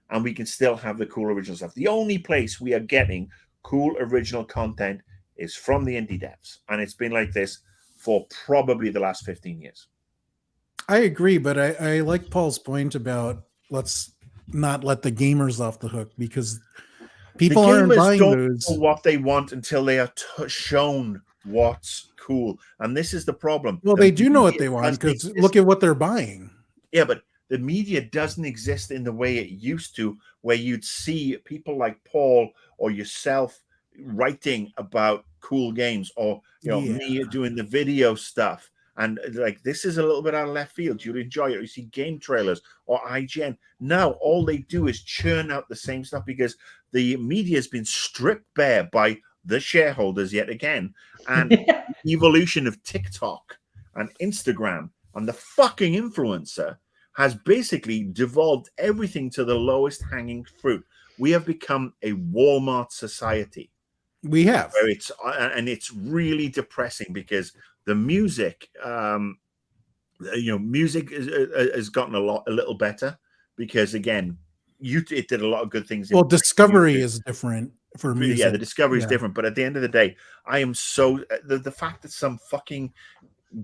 and we can still have the cool original stuff. The only place we are getting cool original content is from the indie devs, and it's been like this for probably the last 15 years. I agree, but I like Paul's point about let's not let the gamers off the hook, because people aren't buying those. Know what they want until they are shown what's cool, and this is the problem. Well, they do know what they want, because look at what they're buying. Yeah, but the media doesn't exist in the way it used to, where you'd see people like Paul or yourself writing about cool games, or me doing the video stuff. And like, this is a little bit out of left field. You'd enjoy it. You see game trailers or IGN. Now all they do is churn out the same stuff, because the media has been stripped bare by the shareholders yet again, and evolution of TikTok and Instagram and the fucking influencer has basically devolved everything to the lowest hanging fruit. We have become a Walmart society. We have, where it's really depressing, because the music, music has gotten a little better, because again, it did a lot of good things. Well, discovery is different for music. Yeah, the discovery is different. But at the end of the day, I am so the fact that some fucking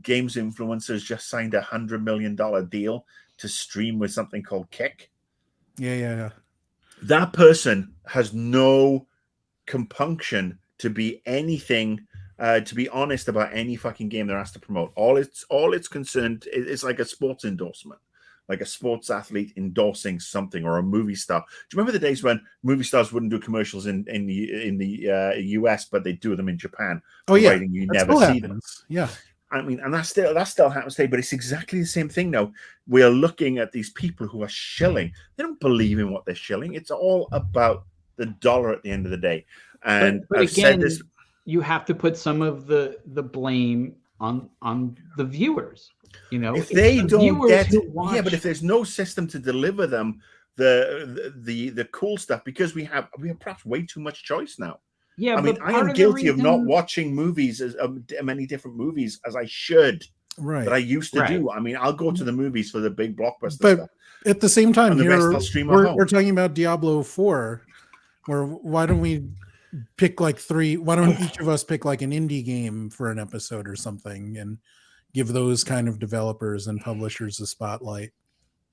games influencers just signed $100 million deal to stream with something called Kick. Yeah. That person has no compunction to be anything, to be honest about any fucking game they're asked to promote. All it's concerned is like a sports endorsement, like a sports athlete endorsing something, or a movie star. Do you remember the days when movie stars wouldn't do commercials in the US, but they do them in Japan? Oh yeah, you never see them. Yeah. And that still happens today, but it's exactly the same thing now. We are looking at these people who are shilling. They don't believe in what they're shilling. It's all about the dollar at the end of the day. And but I've again, said this, you have to put some of the blame on the viewers. If they don't get it, but if there's no system to deliver them the cool stuff, because we have perhaps way too much choice now. Yeah, I am guilty of not watching movies as many different movies as I should. Right. That I used to do. I'll go to the movies for the big blockbuster but stuff. At the same time, we're talking about Diablo 4, where why don't we pick like 3? Why don't each of us pick like an indie game for an episode or something, and give those kind of developers and publishers a spotlight?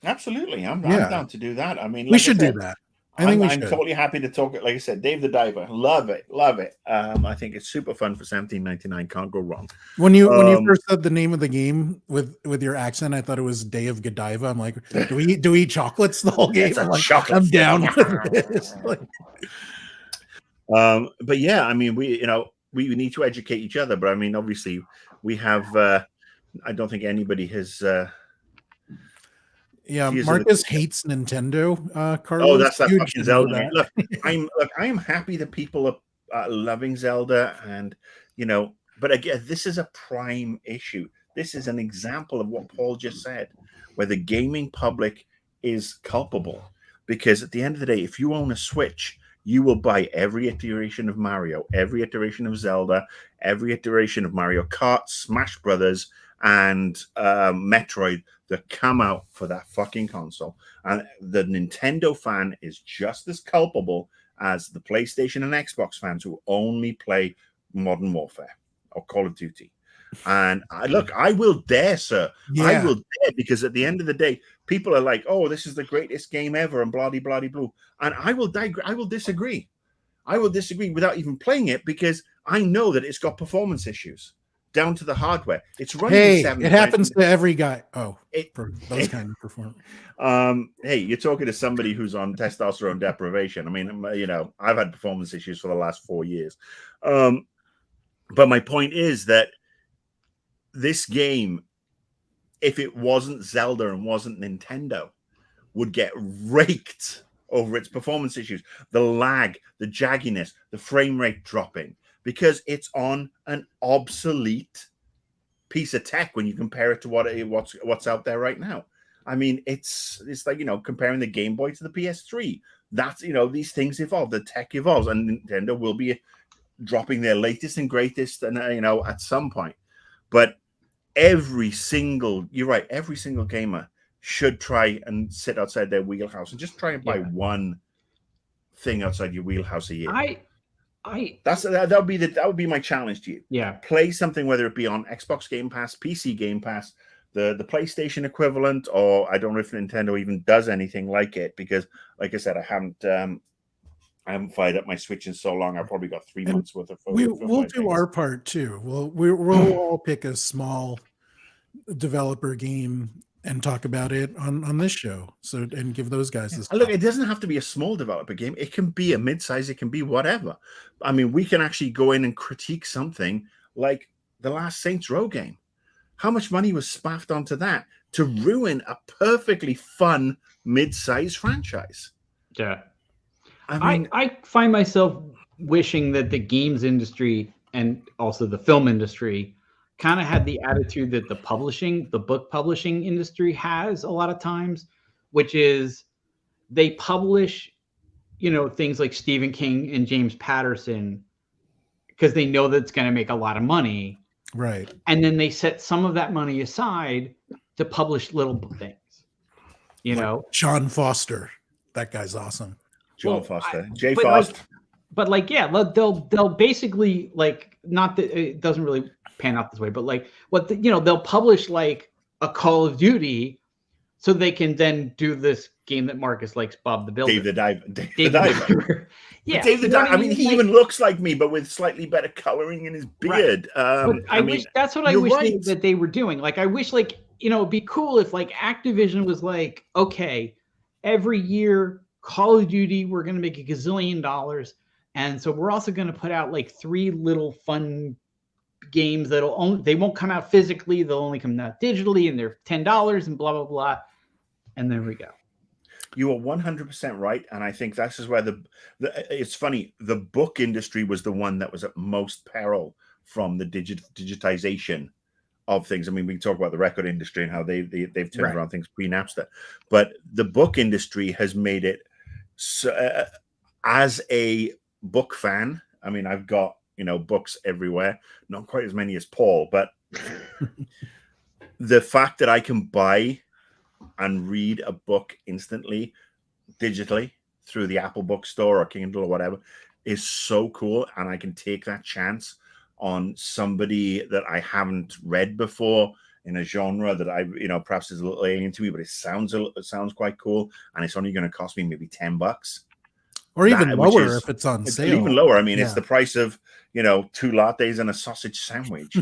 Absolutely. I'm down to do that. We should do that. think we I'm should. totally happy to talk it. Like I said, Dave the Diver, love it. I think it's super fun for $17.99. Can't go wrong. When you first said the name of the game with your accent, I thought it was Day of Godiva. I'm like, do we eat chocolates the whole game? I'm like, chocolate. I'm down with this. Like, but yeah, I mean, we need to educate each other. But I mean, obviously, we have. I don't think anybody has. Yeah, Marcus hates Nintendo. Carlos, oh, that's that you fucking should know Zelda. that. Look, I am happy that people are loving Zelda, and but again, this is a prime issue. This is an example of what Paul just said, where the gaming public is culpable. Because at the end of the day, if you own a Switch, you will buy every iteration of Mario, every iteration of Zelda, every iteration of Mario Kart, Smash Brothers, and Metroid that come out for that fucking console. And the Nintendo fan is just as culpable as the PlayStation and Xbox fans who only play Modern Warfare or Call of Duty. And I will dare, sir. Yeah. I will dare, because at the end of the day, people are like, "Oh, this is the greatest game ever," and blah blah blah. And I will disagree. I will disagree without even playing it, because I know that it's got performance issues down to the hardware. It's running. Hey, it happens to every guy. Oh, for those kind of performance. Hey, you're talking to somebody who's on testosterone deprivation. I mean, I've had performance issues for the last 4 years. But my point is that this game, if it wasn't Zelda and wasn't Nintendo, would get raked over its performance issues, the lag, the jagginess, the frame rate dropping, because it's on an obsolete piece of tech when you compare it to what's out there right now. I mean, it's like, comparing the Game Boy to the PS3. That's, these things evolve, the tech evolves, and Nintendo will be dropping their latest and greatest, and at some point. But every single gamer should try and sit outside their wheelhouse and just try and buy one thing outside your wheelhouse a year. That would be my challenge to you. Yeah, play something, whether it be on Xbox Game Pass, PC Game Pass, the PlayStation equivalent, or I don't know if Nintendo even does anything like it, because, like I said, I haven't fired up my Switch in so long. I've probably got 3 months worth of. We'll do our part too. We'll all pick a small developer game and talk about it on this show. And give those guys this. Look, it doesn't have to be a small developer game. It can be a mid-size. It can be whatever. I mean, we can actually go in and critique something like the last Saints Row game. How much money was spaffed onto that to ruin a perfectly fun mid-size franchise? Yeah. I mean, I find myself wishing that the games industry and also the film industry kind of had the attitude that the book publishing industry has a lot of times, which is they publish, things like Stephen King and James Patterson because they know that it's going to make a lot of money. Right. And then they set some of that money aside to publish little things, like Sean Foster. That guy's awesome. John Foster. Jay Foster. They'll basically, not that it doesn't really pan out this way, but they'll publish like a Call of Duty so they can then do this game that Marcus likes, Bob the Builder. Dave the Diver. Yeah. Dave the Diver. I mean, he even looks like me, but with slightly better coloring in his beard. Right. I wish that's what I wish that they were doing. Like, I wish, it'd be cool if Activision was like, okay, every year Call of Duty, we're going to make $1 gazillion. And so we're also going to put out 3 little fun games they won't come out physically. They'll only come out digitally, and they're $10 and blah, blah, blah. And there we go. You are 100% right. And I think this is where it's funny. The book industry was the one that was at most peril from the digitization of things. I mean, we can talk about the record industry and how they've turned around things pre-Napster, but the book industry has made it so, as a book fan. I mean, I've got, books everywhere, not quite as many as Paul, but the fact that I can buy and read a book instantly, digitally, through the Apple bookstore or Kindle or whatever is so cool. And I can take that chance on somebody that I haven't read before in a genre that I, perhaps is a little alien to me, but it sounds quite cool. And it's only going to cost me maybe $10. or even lower if it's on sale. Even lower. I mean, it's the price of 2 lattes and a sausage sandwich.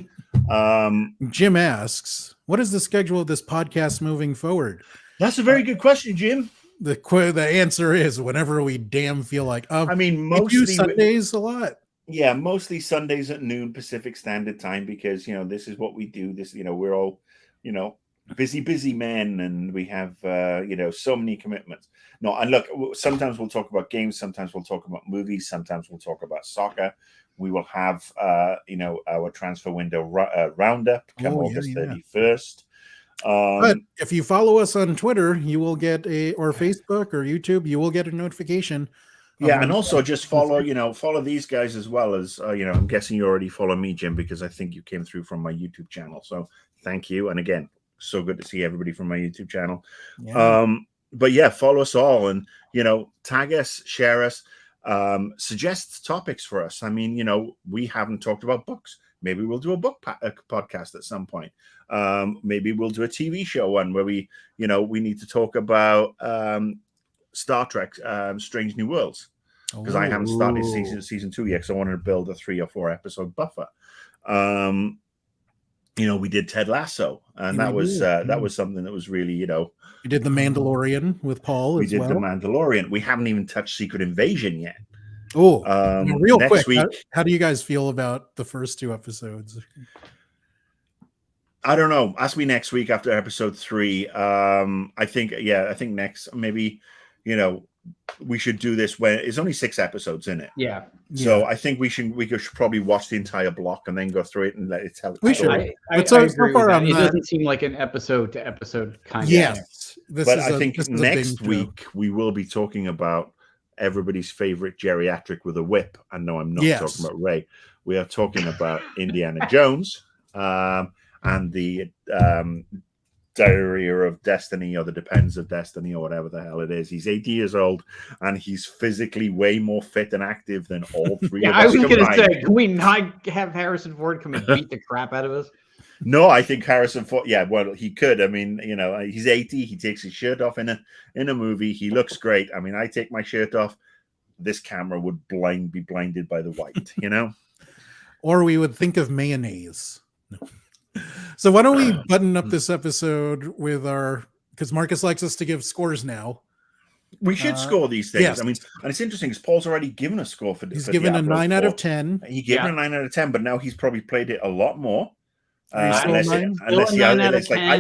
Jim asks, "What is the schedule of this podcast moving forward?" That's a very good question, Jim. The answer is whenever we damn feel like. I mean, mostly Sundays a lot. Yeah, mostly Sundays at noon Pacific Standard Time, because this is what we do. This we're all busy men, and we have so many commitments. No, and look, sometimes we'll talk about games, sometimes we'll talk about movies, sometimes we'll talk about soccer. We will have our transfer window roundup come August 31st. But if you follow us on Twitter, you will get or Facebook or YouTube, you will get a notification. Yeah, and also just follow these guys as well as I'm guessing you already follow me, Jim, because I think you came through from my YouTube channel. So thank you. And again, so good to see everybody from my YouTube channel. Yeah. But yeah, follow us all and tag us, share us, suggest topics for us. I mean, we haven't talked about books. Maybe we'll do a book podcast at some point. Maybe we'll do a TV show one where we need to talk about Star Trek Strange New Worlds, because I haven't started season 2 yet, because I wanted to build a 3 or 4 episode buffer. We did Ted Lasso, and that was something that was really we did The Mandalorian with Paul. We did The Mandalorian. We haven't even touched Secret Invasion yet. Real quick, week, how do you guys feel about the first 2 episodes? I don't know. Ask me next week after episode 3. I think next maybe. We should do this when it's only 6 episodes in it. Yeah. So I think we should probably watch the entire block and then go through it and let it tell. We should. I agree with that. It doesn't seem like an episode to episode kind of. Yes. But I think next week we will be talking about everybody's favorite geriatric with a whip. And no, I'm not talking about Ray. We are talking about Indiana Jones and the Diarrhea of Destiny, or the Depends of Destiny, or whatever the hell it is. He's 80 years old and he's physically way more fit and active than all 3 of us. I was going to say, can we not have Harrison Ford come and beat the crap out of us? No, I think Harrison Ford, he could. I mean, he's 80. He takes his shirt off in a movie. He looks great. I mean, I take my shirt off. This camera would be blinded by the white, Or we would think of mayonnaise. No. So why don't we button up this episode with because Marcus likes us to give scores now. We should score these things. Yes. I mean, and it's interesting because Paul's already given a score for this. He's given Diablo a 9 out of 10. He gave it a 9 out of 10, but now he's probably played it a lot more. I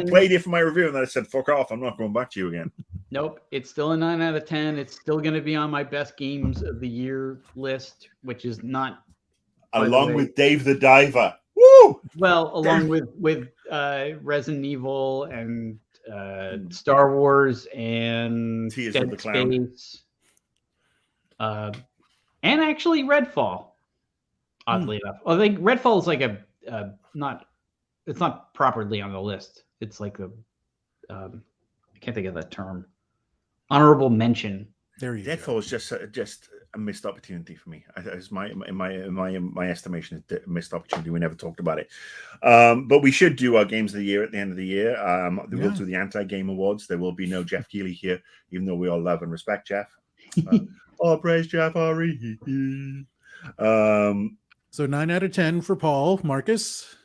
played it for my review and then I said, fuck off, I'm not going back to you again. Nope, it's still a 9 out of 10. It's still going to be on my best games of the year list, which is not... Along with Dave the Diver. Woo! Well, along with Resident Evil and Star Wars and Tears Dead of the Clown. Space, and actually Redfall. Oddly enough, I think Redfall is like it's not properly on the list. It's like I can't think of that term. Honorable mention. There you Deadfall is just a missed opportunity for me. It's in my estimation, it's a missed opportunity. We never talked about it, but we should do our games of the year at the end of the year. We'll do the anti-game awards. There will be no Jeff Keighley here, even though we all love and respect Jeff. All praise Jeff Ari. So 9 out of 10 for Paul. Marcus?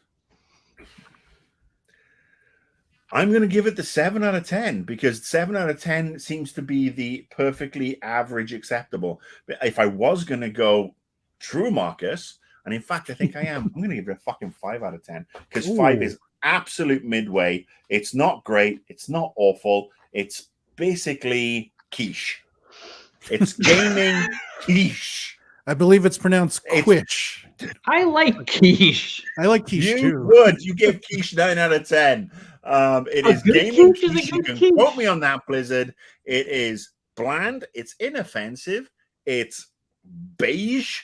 I'm going to give it the 7 out of 10 because 7 out of 10 seems to be the perfectly average acceptable. But if I was going to go true Marcus, and in fact, I think I am, I'm going to give it a fucking 5 out of 10 because 5 is absolute midway. It's not great. It's not awful. It's basically quiche. It's gaming quiche. I believe it's pronounced quiche. I like quiche. I like quiche too. You give quiche 9 out of 10. It is gaming quiche. You can quote me on that, Blizzard. It is bland. It's inoffensive. It's beige.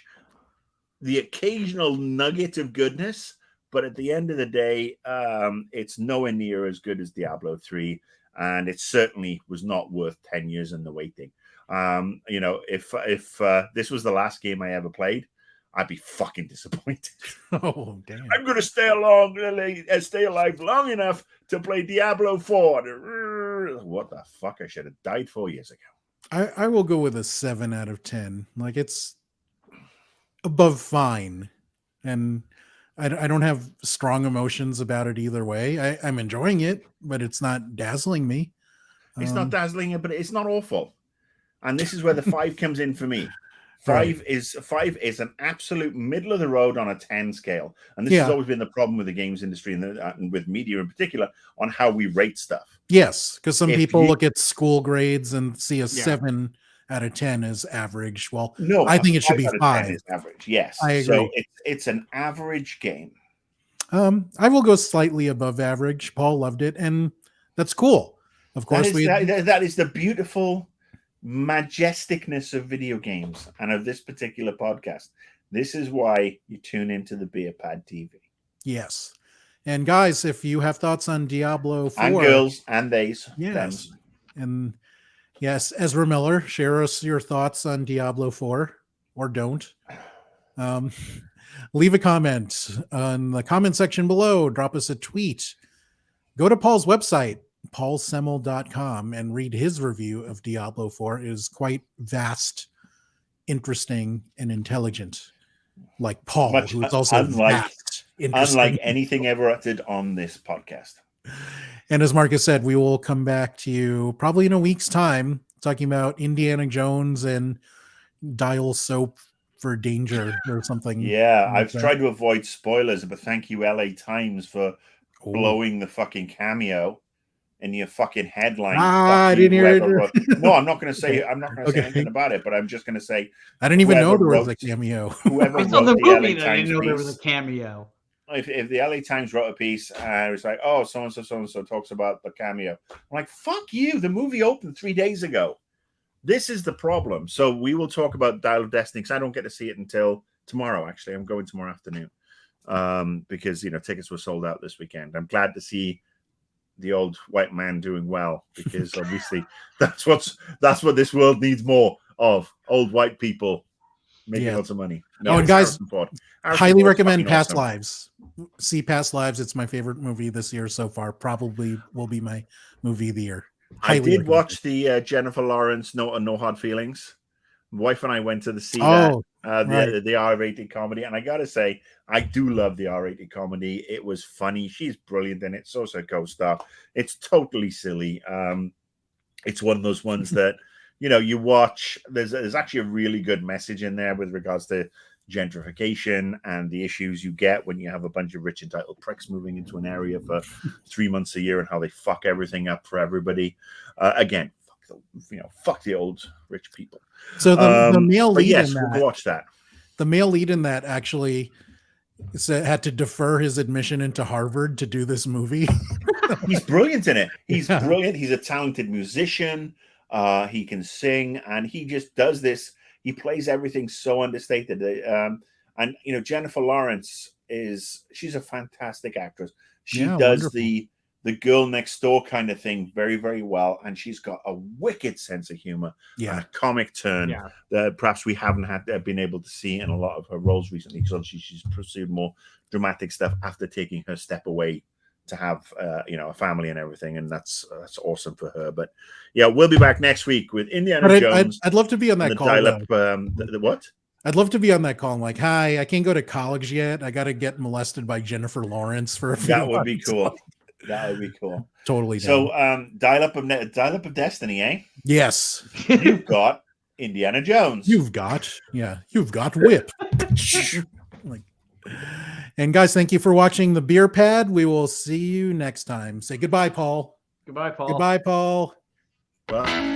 The occasional nugget of goodness. But at the end of the day, it's nowhere near as good as Diablo 3. And it certainly was not worth 10 years in the waiting. If this was the last game I ever played, I'd be fucking disappointed. Oh, damn. I'm going to stay alive long enough to play Diablo 4. What the fuck? I should have died 4 years ago. I will go with a 7 out of 10. Like, it's above fine, and I don't have strong emotions about it either way. I'm enjoying it, but it's not dazzling me. It's not dazzling, but it's not awful. And this is where the 5 comes in for me. Five is an absolute middle of the road on a 10 scale, and this has always been the problem with the games industry and with media in particular on how we rate stuff. Yes, because some people look at school grades and see a 7 out of 10 as average. Well, no, I think it should be 5. Is average. Yes, I agree. So it's an average game. I will go slightly above average. Paul loved it, and that's cool. Of course, that is the beautiful majesticness of video games and of this particular podcast. This is why you tune into the BeerPad TV. Yes. And guys, if you have thoughts on Diablo 4 and girls and theys, yes, and yes, Ezra Miller, share us your thoughts on Diablo 4 or don't. Leave a comment on the comment section below. Drop us a tweet. Go to Paul's website, paulsemmel.com, and read his review of Diablo 4. It is quite vast, interesting, and intelligent, like Paul, who is also vast, unlike anything ever uttered on this podcast. And as Marcus said, we will come back to you probably in a week's time talking about Indiana Jones and Dial Soap for Danger or something. Yeah, I've tried to avoid spoilers, but thank you, LA Times, for blowing the fucking cameo in your fucking headline. I didn't hear it. No, I'm not going to say. I'm not going to say anything about it. But I'm just going to say I didn't even know there was a cameo. Whoever wrote the movie, I didn't know there was a cameo. If the LA Times wrote a piece and it was like, oh, so and so talks about the cameo, I'm like, fuck you. The movie opened 3 days ago. This is the problem. So we will talk about Dial of Destiny because I don't get to see it until tomorrow. Actually, I'm going tomorrow afternoon. Because tickets were sold out this weekend. I'm glad to see the old white man doing well because obviously that's what this world needs more of: old white people making lots of money. No, and guys, highly recommend Past Lives. See Past Lives. It's my favorite movie this year so far. Probably will be my movie of the year. I did watch the Jennifer Lawrence No Hard Feelings. My wife and I went to see the R-rated comedy, and I gotta say, I do love the R-rated comedy. It was funny. She's brilliant in it. So's her co-star. It's totally silly. It's one of those ones that you watch. There's actually a really good message in there with regards to gentrification and the issues you get when you have a bunch of rich entitled pricks moving into an area for 3 months a year and how they fuck everything up for everybody. Again, fuck the old rich people. So the male lead in that, we'll watch that. The male lead in that actually had to defer his admission into Harvard to do this movie. He's brilliant in it. He's brilliant. He's a talented musician. He can sing, and he just does this. He plays everything so understated. And Jennifer Lawrence she's a fantastic actress. She does wonderful. The girl next door kind of thing very, very well. And she's got a wicked sense of humor and a comic turn that perhaps we haven't been able to see in a lot of her roles recently. Because she's pursued more dramatic stuff after taking her step away to have a family and everything, and that's awesome for her. But we'll be back next week with Indiana Jones. I'd love to be on that call. The what? I'd love to be on that call. I'm like, hi, I can't go to college yet. I got to get molested by Jennifer Lawrence for a few That would be cool. That would be cool. Totally. So, dial up of Destiny, eh? Yes. You've got Indiana Jones. You've got Whip. And guys, thank you for watching the BeerPad. We will see you next time. Say goodbye, Paul. Goodbye, Paul. Goodbye, Paul. Bye.